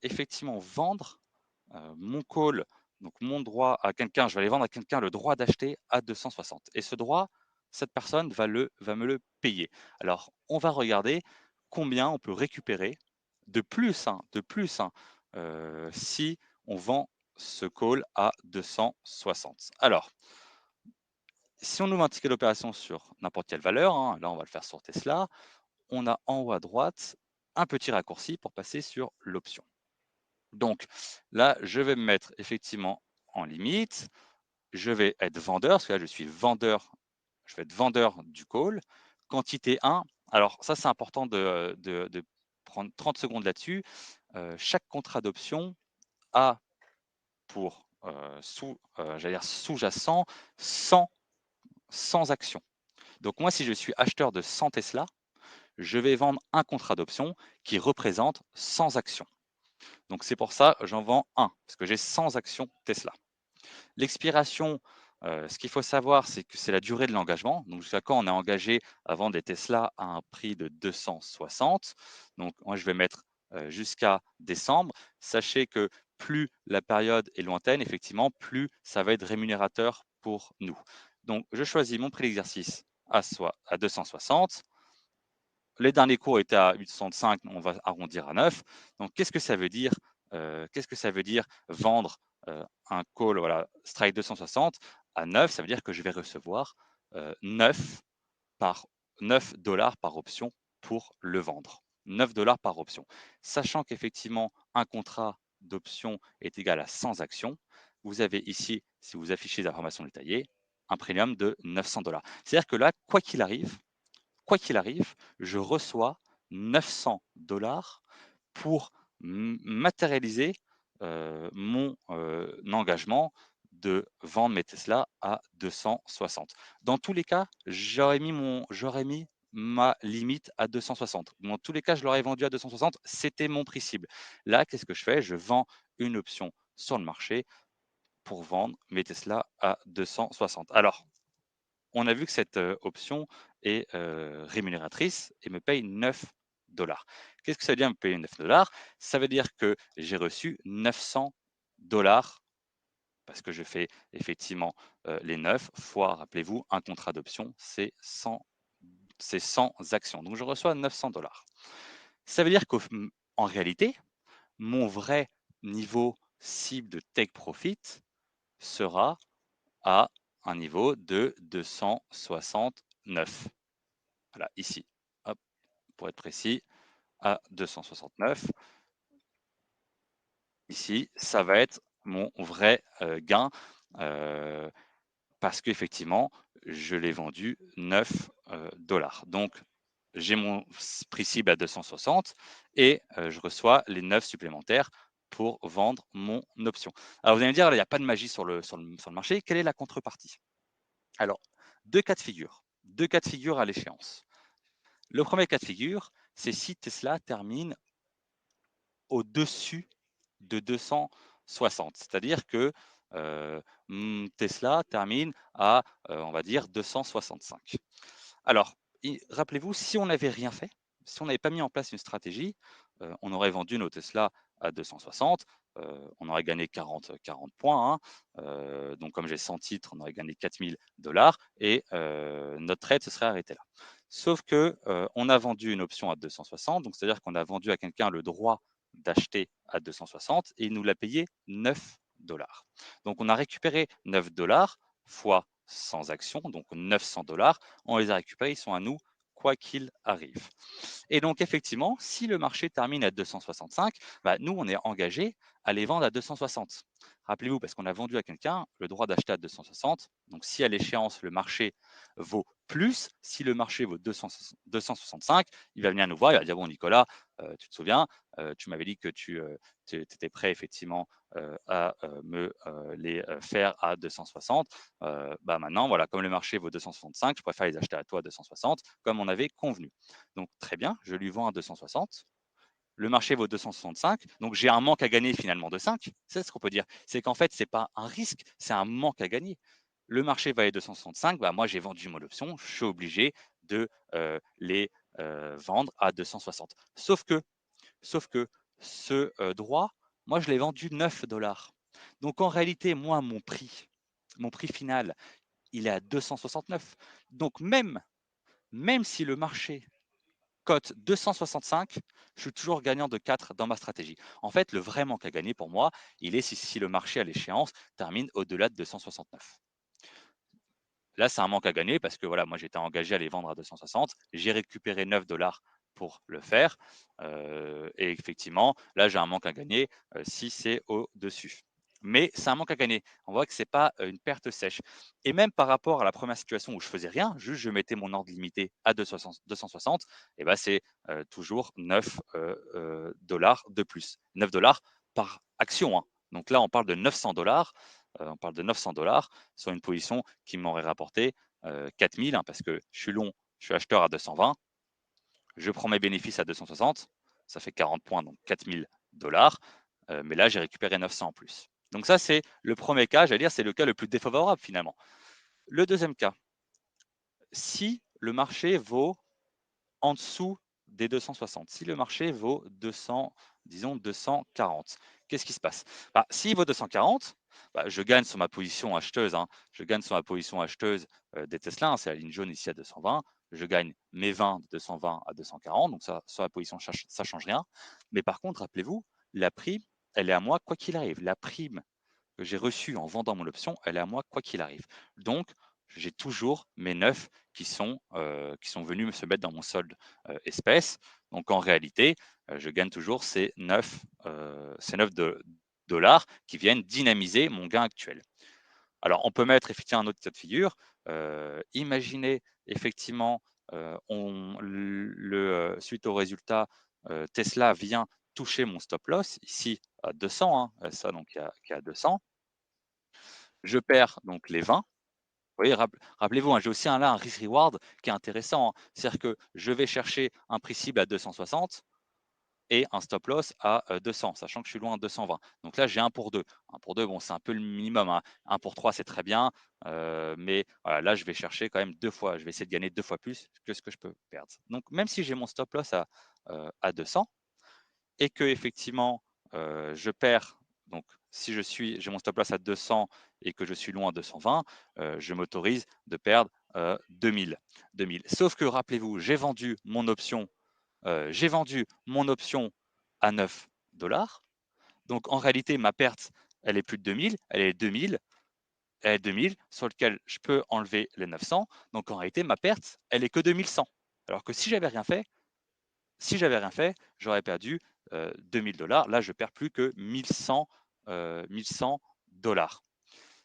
effectivement vendre mon call, donc mon droit à quelqu'un, je vais aller vendre à quelqu'un le droit d'acheter à 260. Et ce droit, cette personne va me le payer. Alors, on va regarder combien on peut récupérer de plus, hein, si on vend ce call à 260. Alors, si on ouvre un ticket d'opération sur n'importe quelle valeur, hein, là on va le faire sur Tesla, on a en haut à droite un petit raccourci pour passer sur l'option. Donc là, je vais me mettre effectivement en limite, je vais être vendeur, parce que là je suis vendeur, je vais être vendeur du call. Quantité 1, alors ça c'est important de prendre 30 secondes là-dessus. Chaque contrat d'option a pour sous-jacent 100 actions. Donc moi, si je suis acheteur de 100 Tesla, je vais vendre un contrat d'option qui représente 100 actions. Donc c'est pour ça que j'en vends un, parce que j'ai 100 actions Tesla. L'expiration, ce qu'il faut savoir, c'est que c'est la durée de l'engagement. Donc jusqu'à quand on est engagé à vendre des Tesla à un prix de 260. Donc moi, je vais mettre jusqu'à décembre. Sachez que plus la période est lointaine, effectivement, plus ça va être rémunérateur pour nous. Donc je choisis mon prix d'exercice à 260. Les derniers cours étaient à 865, on va arrondir à 9. Donc, qu'est-ce que ça veut dire vendre un call, voilà, strike 260 à 9? Ça veut dire que je vais recevoir 9 par 9 dollars par option pour le vendre. 9 dollars par option. Sachant qu'effectivement, un contrat d'option est égal à 100 actions, vous avez ici, si vous affichez les informations détaillées, un premium de 900 dollars. C'est-à-dire que là, quoi qu'il arrive, je reçois 900 dollars pour matérialiser mon engagement de vendre mes Tesla à 260. Dans tous les cas, j'aurais mis ma limite à 260. Dans tous les cas, je l'aurais vendu à 260, c'était mon prix cible. Là, qu'est-ce que je fais? Je vends une option sur le marché pour vendre mes Tesla à 260. Alors, on a vu que cette option est rémunératrice et me paye 9 $. Qu'est-ce que ça veut dire me payer 9 $? Ça veut dire que j'ai reçu 900 $ parce que je fais effectivement les 9 fois, rappelez-vous, un contrat d'option, c'est 100 actions. Donc je reçois 900 $. Ça veut dire qu'en réalité, mon vrai niveau cible de take profit sera à un niveau de 269. Voilà, ici. Hop, pour être précis, à 269. Ici, ça va être mon vrai gain parce qu'effectivement, je l'ai vendu 9 $. Donc, j'ai mon prix cible à 260 et je reçois les 9 supplémentaires pour vendre mon option. Alors, vous allez me dire, il n'y a pas de magie sur le marché. Quelle est la contrepartie? Alors, deux cas de figure. Deux cas de figure à l'échéance. Le premier cas de figure, c'est si Tesla termine au-dessus de 260. C'est-à-dire que Tesla termine à, on va dire, 265. Alors, rappelez-vous, si on n'avait rien fait, si on n'avait pas mis en place une stratégie, on aurait vendu nos Tesla à 260, on aurait gagné 40 points. Hein. Donc, comme j'ai 100 titres, on aurait gagné 4 000 $ et notre trade se serait arrêté là. Sauf que on a vendu une option à 260, donc c'est-à-dire qu'on a vendu à quelqu'un le droit d'acheter à 260 et il nous l'a payé 9 $. Donc, on a récupéré 9 $ fois 100 actions, donc 900 $. On les a récupérés, ils sont à nous quoi qu'il arrive. Et donc, effectivement, si le marché termine à 265, bah, nous, on est engagé à les vendre à 260. Rappelez-vous, parce qu'on a vendu à quelqu'un le droit d'acheter à 260. Donc, si à l'échéance, le marché vaut plus, si le marché vaut 265, il va venir nous voir, il va dire, bon, Nicolas, tu te souviens, tu m'avais dit que tu étais prêt effectivement à me les faire à 260. Bah maintenant, voilà, comme le marché vaut 265, je préfère les acheter à toi à 260, comme on avait convenu. Donc très bien, je lui vends à 260. Le marché vaut 265, donc j'ai un manque à gagner finalement de 5. C'est ce qu'on peut dire. C'est qu'en fait, ce n'est pas un risque, c'est un manque à gagner. Le marché valait 265, bah moi j'ai vendu mon option, je suis obligé de les vendre à 260. Sauf que ce droit, moi je l'ai vendu 9 $. Donc en réalité, moi, mon prix final, il est à 269. Donc même si le marché cote 265, je suis toujours gagnant de 4 dans ma stratégie. En fait, le vrai manque à gagner pour moi, il est si le marché à l'échéance termine au-delà de 269. Là, c'est un manque à gagner parce que voilà, moi j'étais engagé à les vendre à 260. J'ai récupéré 9 $ pour le faire. Et effectivement, là, j'ai un manque à gagner si c'est au-dessus. Mais c'est un manque à gagner. On voit que ce n'est pas une perte sèche. Et même par rapport à la première situation où je faisais rien, juste je mettais mon ordre limité à 260, et ben c'est toujours 9 $ de plus. 9 $ par action. Hein. Donc là, on parle de 900 $. On parle de 900 $ sur une position qui m'aurait rapporté 4000 parce que je suis long, je suis acheteur à 220, je prends mes bénéfices à 260, ça fait 40 points, donc 4000 $. Mais là, j'ai récupéré 900 en plus. Donc ça, c'est le premier cas, j'allais dire, c'est le cas le plus défavorable finalement. Le deuxième cas, si le marché vaut en dessous des 260, si le marché vaut 200, disons 240, qu'est-ce qui se passe? Bah, s'il vaut 240, bah, je gagne sur ma position acheteuse. Hein. Je gagne sur ma position acheteuse des Tesla. Hein, c'est la ligne jaune ici à 220. Je gagne mes 20 de 220 à 240. Donc ça, sur la position, ça ne change rien. Mais par contre, rappelez-vous, la prime, elle est à moi quoi qu'il arrive. La prime que j'ai reçue en vendant mon option, elle est à moi quoi qu'il arrive. Donc, j'ai toujours mes 9 qui sont venus se mettre dans mon solde espèce. Donc, en réalité, je gagne toujours ces 9 dollars qui viennent dynamiser mon gain actuel. Alors, on peut mettre effectivement un autre cas de figure. Imaginez effectivement, suite au résultat, Tesla vient toucher mon stop loss, ici à 200, hein, ça donc qui est à 200. je perds donc les 20. Vous voyez, rappelez-vous, hein, j'ai aussi là un risk-reward qui est intéressant, hein. C'est-à-dire que je vais chercher un prix cible à 260 et un stop loss à 200, sachant que je suis loin de 220. Donc là, j'ai un pour 2. Un pour 2, bon, c'est un peu le minimum, hein. 1 pour 3, c'est très bien, mais voilà, là, je vais chercher quand même 2 fois. Je vais essayer de gagner 2 fois plus que ce que je peux perdre. Donc même si j'ai mon stop loss à 200 et qu'effectivement, je perds, donc si j'ai mon stop loss à 200 et que je suis loin à 220, je m'autorise de perdre 2000. Sauf que rappelez-vous, j'ai vendu mon option à 9 $. Donc en réalité, ma perte, elle est plus de 2000, elle est 2000 sur lequel je peux enlever les 900. Donc en réalité, ma perte, elle est que 2100. Alors que si j'avais rien fait, j'aurais perdu 2000 $. Là, je perds plus que 1100 $.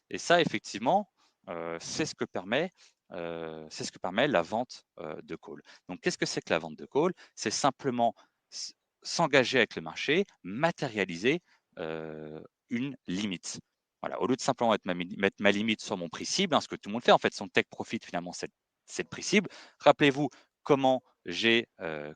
Et ça, effectivement, c'est ce que permet, la vente de call. Donc, qu'est-ce que c'est que la vente de call? C'est simplement s'engager avec le marché, matérialiser une limite. Voilà, au lieu de simplement mettre ma limite sur mon prix cible, hein, ce que tout le monde fait, en fait, son take profit, finalement, c'est le prix cible. Rappelez-vous comment j'ai euh,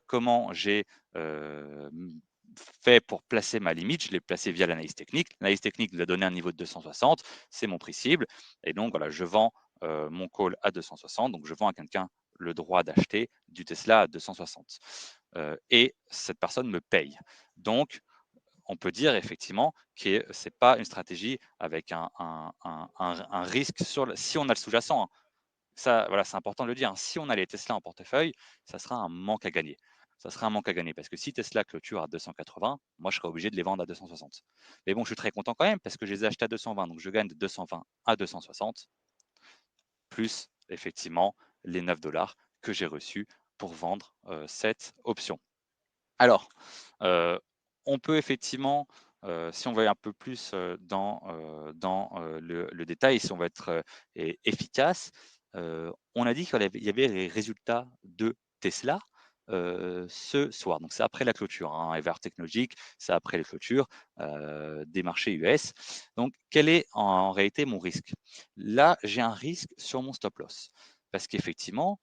fait pour placer ma limite. Je l'ai placée via l'analyse technique. L'analyse technique l'a donné un niveau de 260, c'est mon prix cible. Et donc, voilà, je vends mon call à 260. Donc, je vends à quelqu'un le droit d'acheter du Tesla à 260. Et cette personne me paye. Donc, on peut dire effectivement que ce n'est pas une stratégie avec un risque si on a le sous-jacent, hein. Ça, voilà, c'est important de le dire, hein. Si on a les Tesla en portefeuille, ça sera un manque à gagner. Ça sera un manque à gagner parce que si Tesla clôture à 280, moi je serai obligé de les vendre à 260. Mais bon, je suis très content quand même parce que je les ai achetés à 220, donc je gagne de 220 à 260, plus effectivement les 9 $ que j'ai reçus pour vendre cette option. Alors, on peut effectivement, si on va aller un peu plus dans le détail, si on va être efficace, on a dit qu'il y avait les résultats de Tesla ce soir. Donc, c'est après la clôture, hein, Ever Technologies, c'est après les clôtures des marchés US. Donc, quel est en réalité mon risque? Là, j'ai un risque sur mon stop loss. Parce qu'effectivement,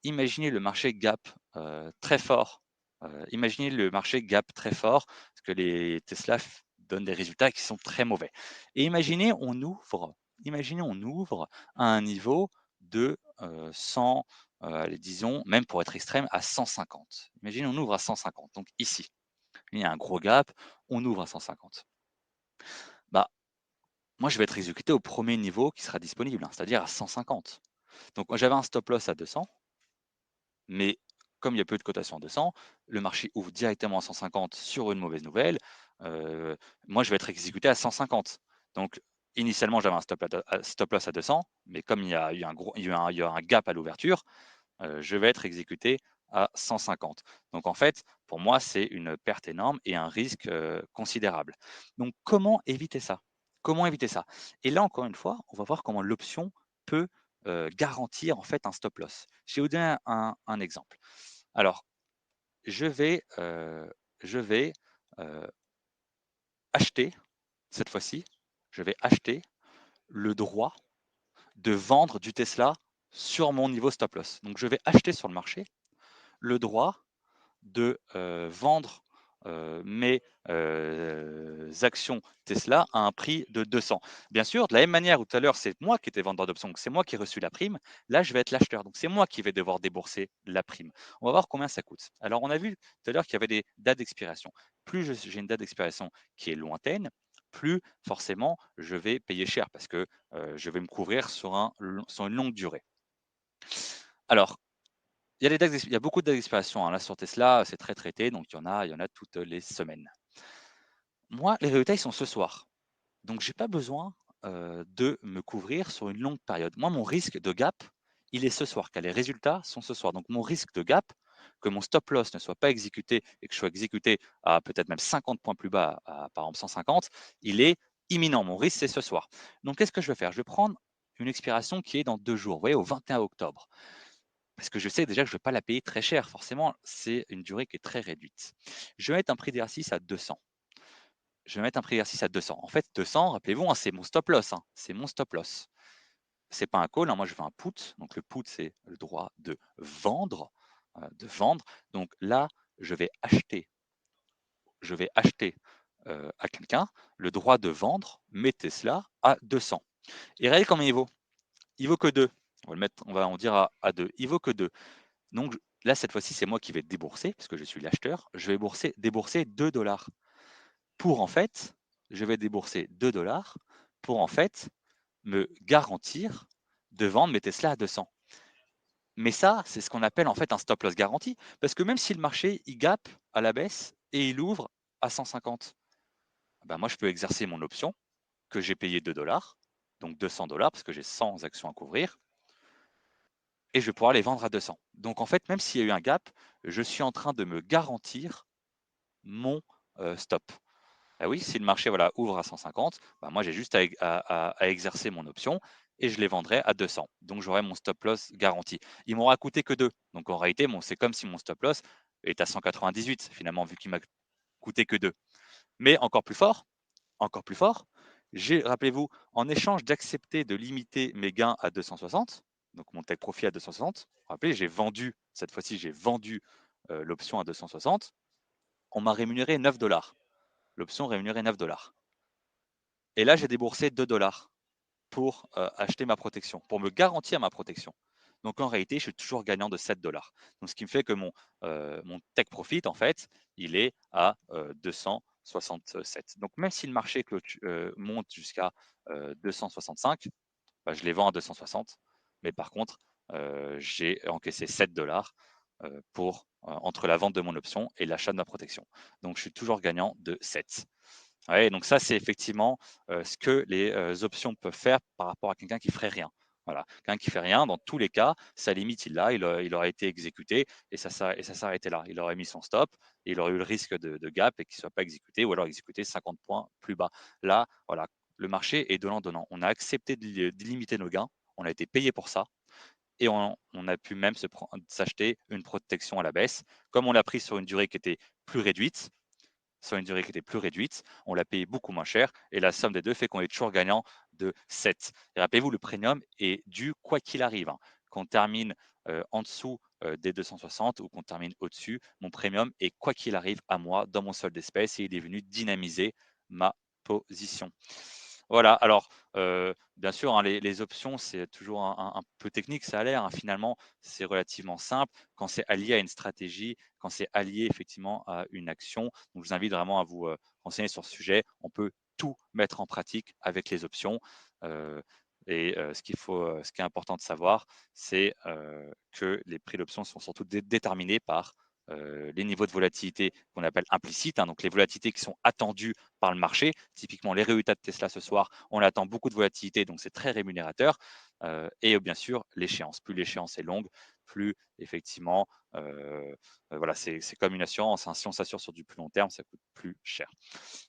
imaginez le marché gap très fort. Imaginez le marché gap très fort, parce que les Tesla donnent des résultats qui sont très mauvais. Et imaginez on ouvre à un niveau de 100, allez, disons, même pour être extrême, à 150. Imaginez on ouvre à 150, donc ici. Il y a un gros gap, on ouvre à 150. Bah, moi, je vais être exécuté au premier niveau qui sera disponible, hein, c'est-à-dire à 150. Donc, moi, j'avais un stop loss à 200, mais comme il y a peu de cotation à 200, le marché ouvre directement à 150 sur une mauvaise nouvelle. Moi, je vais être exécuté à 150. Donc, initialement, j'avais un stop loss à 200, mais comme il y a eu un gap à l'ouverture, je vais être exécuté à 150. Donc, en fait, pour moi, c'est une perte énorme et un risque considérable. Donc, comment éviter ça? Comment éviter ça? Et là, encore une fois, on va voir comment l'option peut garantir en fait un stop loss. Je vais vous donner un exemple. Alors, je vais, je vais acheter, cette fois-ci, je vais acheter le droit de vendre du Tesla sur mon niveau stop loss. Donc, je vais acheter sur le marché le droit de vendre mes actions Tesla à un prix de 200. Bien sûr, de la même manière où tout à l'heure, c'est moi qui étais vendeur d'options, donc c'est moi qui ai reçu la prime, là, je vais être l'acheteur, donc c'est moi qui vais devoir débourser la prime. On va voir combien ça coûte. Alors, on a vu tout à l'heure qu'il y avait des dates d'expiration. Plus j'ai une date d'expiration qui est lointaine, plus forcément je vais payer cher parce que je vais me couvrir sur une longue durée. Alors, il y a beaucoup de dates d'expiration, hein. Là, sur Tesla, c'est très traité, donc il y en a toutes les semaines. Moi, les résultats, ils sont ce soir. Donc, j'ai pas besoin de me couvrir sur une longue période. Moi, mon risque de gap, il est ce soir, car les résultats sont ce soir. Donc, mon risque de gap, que mon stop loss ne soit pas exécuté et que je sois exécuté à peut-être même 50 points plus bas, à par exemple 150, il est imminent. Mon risque, c'est ce soir. Donc, qu'est-ce que je vais faire? Je vais prendre une expiration qui est dans 2 jours, vous voyez, au 21 octobre. Parce que je sais déjà que je ne vais pas la payer très cher. Forcément, c'est une durée qui est très réduite. Je vais mettre un prix d'exercice à 200. je vais mettre un prix d'exercice à 200. En fait, 200, rappelez-vous, hein, c'est mon stop loss, hein, c'est mon stop loss. C'est pas un call, hein, moi je veux un put. Donc le put, c'est le droit de vendre, de vendre. Donc là, je vais acheter, à quelqu'un le droit de vendre mes Tesla à 200. Et regardez combien il vaut. Il vaut que 2. On va le mettre, on va en dire à 2. Il vaut que 2. Donc là, cette fois-ci, c'est moi qui vais débourser, parce que je suis l'acheteur. Je vais débourser 2 $ pour en fait, je vais débourser 2 $ pour en fait me garantir de vendre mes Tesla à 200. Mais ça, c'est ce qu'on appelle en fait un stop loss garanti, parce que même si le marché il gap à la baisse et il ouvre à 150, ben moi je peux exercer mon option que j'ai payé 2 $, donc 200 $ parce que j'ai 100 actions à couvrir, et je vais pouvoir les vendre à 200. Donc en fait, même s'il y a eu un gap, je suis en train de me garantir mon stop. Ah oui, si le marché voilà, ouvre à 150, bah moi j'ai juste à exercer mon option et je les vendrai à 200. Donc j'aurai mon stop loss garanti. Il m'aura coûté que 2. Donc en réalité, c'est comme si mon stop loss est à 198 finalement, vu qu'il m'a coûté que 2. Mais encore plus fort, rappelez-vous, en échange d'accepter de limiter mes gains à 260, donc mon take profit à 260, rappelez, cette fois-ci j'ai vendu l'option à 260, on m'a rémunéré 9 $. L'option rémunérait 9 $. Et là, j'ai déboursé 2 $ pour acheter ma protection, pour me garantir ma protection. Donc en réalité, je suis toujours gagnant de 7 $. Donc ce qui me fait que mon take profit, en fait, il est à 267. Donc même si le marché monte jusqu'à 265, bah, je les vends à 260. Mais par contre, j'ai encaissé 7 $ entre la vente de mon option et l'achat de ma protection. Donc je suis toujours gagnant de 7. Ouais, donc ça, c'est effectivement ce que les options peuvent faire par rapport à quelqu'un qui ferait rien. Voilà, quelqu'un qui fait rien, dans tous les cas, sa limite, il aurait été exécuté et ça s'arrêtait là. Il aurait mis son stop et il aurait eu le risque de gap et qu'il ne soit pas exécuté ou alors exécuté 50 points plus bas. Là, voilà, le marché est donnant-donnant. On a accepté de limiter nos gains, on a été payé pour ça et on a pu même s'acheter une protection à la baisse. Comme on l'a pris sur une durée qui était plus réduite, on l'a payé beaucoup moins cher et la somme des deux fait qu'on est toujours gagnant de 7. Et rappelez-vous, le premium est dû quoi qu'il arrive, hein. Qu'on termine en dessous des 260 ou qu'on termine au-dessus, mon premium est quoi qu'il arrive à moi dans mon solde d'espèce et il est venu dynamiser ma position. Voilà, alors bien sûr, hein, les options, c'est toujours un peu technique, ça a l'air, hein. Finalement, c'est relativement simple quand c'est allié à une stratégie, quand c'est allié effectivement à une action. Donc, je vous invite vraiment à vous renseigner sur ce sujet. On peut tout mettre en pratique avec les options. Euh, ce qui est important de savoir, c'est que les prix d'options sont surtout déterminés par les niveaux de volatilité qu'on appelle implicites, hein, donc les volatilités qui sont attendues par le marché. Typiquement, les résultats de Tesla ce soir, on attend beaucoup de volatilité, donc c'est très rémunérateur. Et bien sûr, l'échéance. Plus l'échéance est longue, plus effectivement, voilà, c'est comme une assurance, hein. Si on s'assure sur du plus long terme, ça coûte plus cher.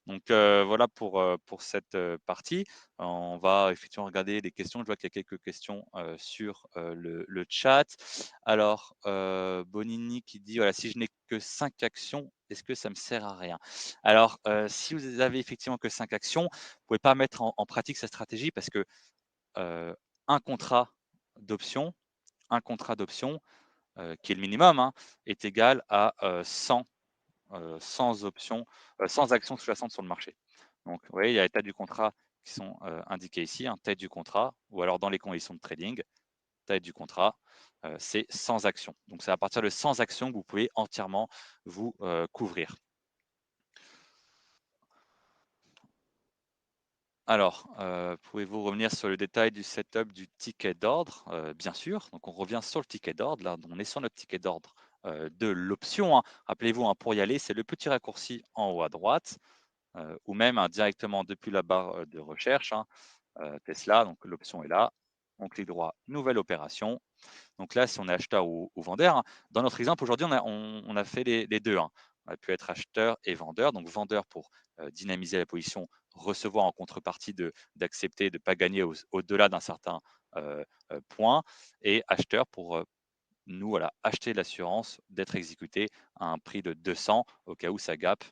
Donc voilà pour cette partie. On va effectivement regarder les questions. Je vois qu'il y a quelques questions sur le chat. Alors, Bonini qui dit voilà, si je n'ai que 5 actions, est-ce que ça me sert à rien? Alors, si vous avez effectivement que 5 actions, vous ne pouvez pas mettre en pratique cette stratégie parce que euh, un contrat d'option, un contrat d'option, qui est le minimum, hein, est égal à 100 options, 100 actions sous-jacentes sur le marché. Donc, vous voyez, il y a les tailles du contrat qui sont indiquées ici, hein, taille du contrat, ou alors dans les conditions de trading, taille du contrat, c'est 100 actions. Donc, c'est à partir de 100 actions que vous pouvez entièrement vous couvrir. Alors, pouvez-vous revenir sur le détail du setup du ticket d'ordre? Bien sûr. Donc, on revient sur le ticket d'ordre. Là, on est sur notre ticket d'ordre de l'option, hein. Rappelez-vous, hein, pour y aller, c'est le petit raccourci en haut à droite, ou même hein, directement depuis la barre de recherche, hein, Tesla. Donc, l'option est là. On clique droit, nouvelle opération. Donc là, si on est acheteur ou vendeur, hein, dans notre exemple, aujourd'hui, on a fait les deux, hein. On a pu être acheteur et vendeur. Donc vendeur pour dynamiser la position, recevoir en contrepartie d'accepter de ne pas gagner au-delà d'un certain point. Et acheteur pour nous voilà, acheter l'assurance d'être exécuté à un prix de 200 au cas où ça gap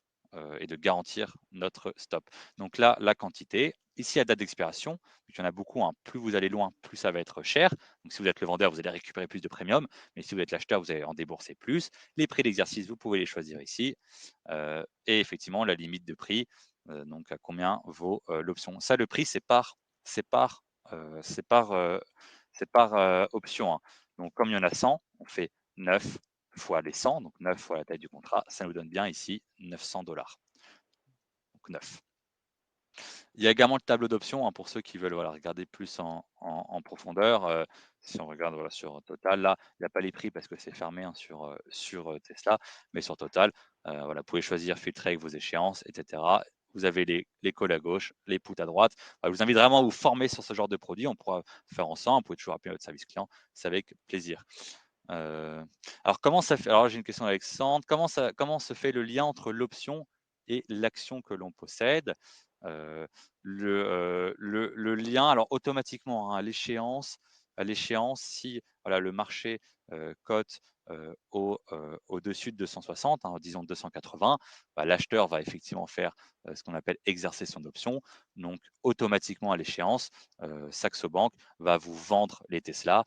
et de garantir notre stop. Donc là, la quantité, ici la date d'expiration, il y en a beaucoup, hein, plus vous allez loin, plus ça va être cher. Donc si vous êtes le vendeur, vous allez récupérer plus de premium, mais si vous êtes l'acheteur, vous allez en débourser plus. Les prix d'exercice, vous pouvez les choisir ici. Et effectivement, la limite de prix, donc à combien vaut l'option. Ça, le prix, c'est par, c'est par, c'est par option, hein. Donc comme il y en a 100, on fait 9 fois les 100, donc 9 fois la taille du contrat, ça nous donne bien ici 900 $. Donc 9. Il y a également le tableau d'options, hein, pour ceux qui veulent voilà, regarder plus en profondeur. Si on regarde voilà, sur Total, là, il n'y a pas les prix parce que c'est fermé, hein, sur Tesla, mais sur Total, voilà, vous pouvez choisir filtrer avec vos échéances, etc. Vous avez les calls à gauche, les puts à droite. Voilà, je vous invite vraiment à vous former sur ce genre de produit. On pourra faire ensemble. Vous pouvez toujours appeler votre service client. C'est avec plaisir. Euh, alors, comment ça fait? Alors, j'ai une question d'Alexandre. Comment se fait le lien entre l'option et l'action que l'on possède? Euh, le lien, alors automatiquement, hein, à l'échéance, si voilà, le marché cote au-dessus de 260, hein, disons 280, bah, l'acheteur va effectivement faire ce qu'on appelle exercer son option. Donc, automatiquement à l'échéance, Saxo Bank va vous vendre les Tesla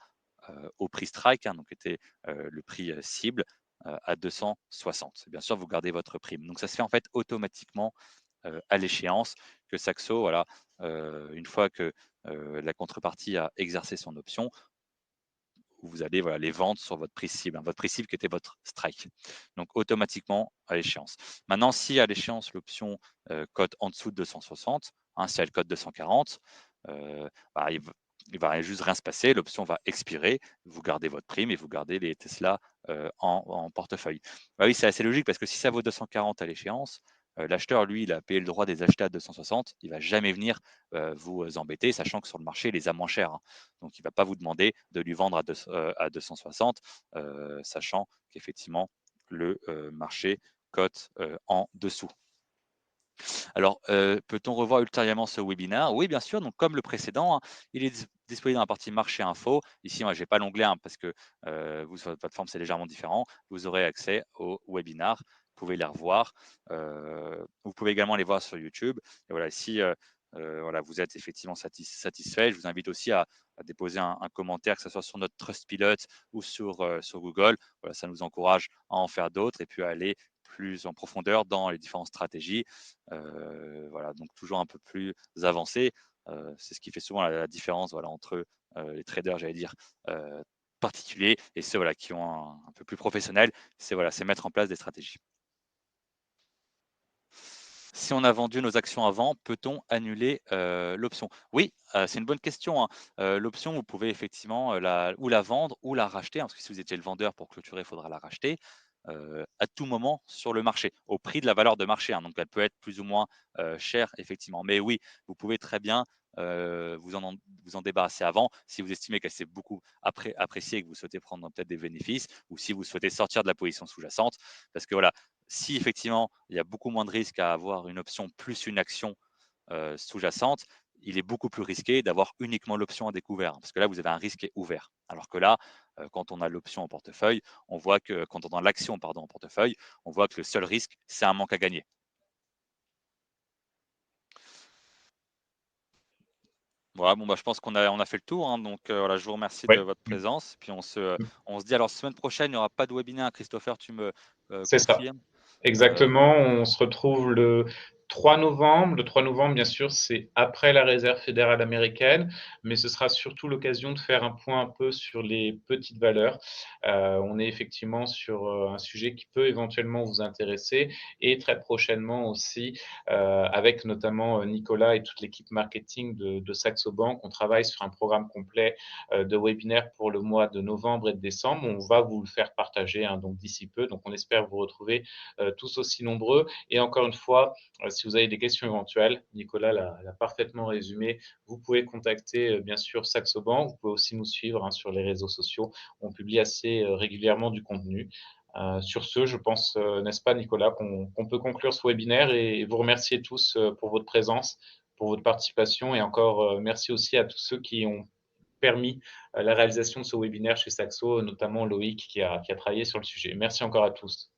au prix strike, hein, donc était le prix cible à 260. Bien sûr, vous gardez votre prime. Donc, ça se fait en fait automatiquement à l'échéance que Saxo, voilà, une fois que la contrepartie a exercé son option, vous allez voilà, les vendre sur votre prix cible, hein, votre prix cible qui était votre strike. Donc automatiquement à l'échéance. Maintenant, si à l'échéance l'option cote en dessous de 260, hein, si elle cote 240, bah, il va juste rien se passer, l'option va expirer, vous gardez votre prime et vous gardez les Tesla en portefeuille. Bah oui, c'est assez logique parce que si ça vaut 240 à l'échéance, l'acheteur, lui, il a payé le droit des acheter à 260, il va jamais venir vous embêter, sachant que sur le marché, il les a moins chers, hein. Donc, il ne va pas vous demander de lui vendre à 260, sachant qu'effectivement, le marché cote en dessous. Alors, peut-on revoir ultérieurement ce webinaire? Oui, bien sûr. Donc, comme le précédent, hein, il est disponible dans la partie marché info. Ici, moi, je n'ai pas l'onglet hein, parce que vous, sur votre plateforme, c'est légèrement différent. Vous aurez accès au webinar. Vous pouvez les revoir. Vous pouvez également les voir sur YouTube. Et voilà, si voilà, vous êtes effectivement satisfait, je vous invite aussi à déposer un commentaire, que ce soit sur notre Trustpilot ou sur Google. Voilà, ça nous encourage à en faire d'autres et puis à aller plus en profondeur dans les différentes stratégies. Voilà, donc toujours un peu plus avancé. C'est ce qui fait souvent la différence voilà, entre les traders, j'allais dire, particuliers et ceux voilà, qui ont un peu plus professionnel. C'est voilà, mettre en place des stratégies. Si on a vendu nos actions avant, peut-on annuler l'option? Oui, c'est une bonne question, hein. L'option, vous pouvez effectivement ou la vendre ou la racheter, hein, parce que si vous étiez le vendeur pour clôturer, il faudra la racheter à tout moment sur le marché, au prix de la valeur de marché, hein. Donc, elle peut être plus ou moins chère, effectivement. Mais oui, vous pouvez très bien vous en débarrasser avant si vous estimez qu'elle s'est beaucoup appréciée et que vous souhaitez prendre peut-être des bénéfices ou si vous souhaitez sortir de la position sous-jacente. Parce que voilà, si effectivement, il y a beaucoup moins de risques à avoir une option plus une action sous-jacente, il est beaucoup plus risqué d'avoir uniquement l'option à découvert, hein, parce que là, vous avez un risque qui est ouvert. Alors que là, quand on a l'option en portefeuille, on voit que quand on a l'action pardon, en portefeuille, on voit que le seul risque, c'est un manque à gagner. Voilà, bon, bah, je pense qu'on a fait le tour, hein, donc voilà, je vous remercie de Ouais, votre présence. Puis on se dit alors semaine prochaine, il n'y aura pas de webinaire. Christopher, tu me c'est ça. confirmes? Euh, Exactement, on se retrouve le 3 novembre. Le 3 novembre, bien sûr, c'est après la réserve fédérale américaine, mais ce sera surtout l'occasion de faire un point un peu sur les petites valeurs. On est effectivement sur un sujet qui peut éventuellement vous intéresser et très prochainement aussi, avec notamment Nicolas et toute l'équipe marketing de Saxo Bank, on travaille sur un programme complet de webinaires pour le mois de novembre et de décembre. On va vous le faire partager hein, donc d'ici peu. Donc, on espère vous retrouver tous aussi nombreux. Et encore une fois, si vous avez des questions éventuelles, Nicolas l'a parfaitement résumé, vous pouvez contacter bien sûr Saxo Bank. Vous pouvez aussi nous suivre hein, sur les réseaux sociaux. On publie assez régulièrement du contenu. Sur ce, je pense, n'est-ce pas Nicolas, qu'on peut conclure ce webinaire et vous remercier tous pour votre présence, pour votre participation et encore merci aussi à tous ceux qui ont permis la réalisation de ce webinaire chez Saxo, notamment Loïc qui a travaillé sur le sujet. Merci encore à tous.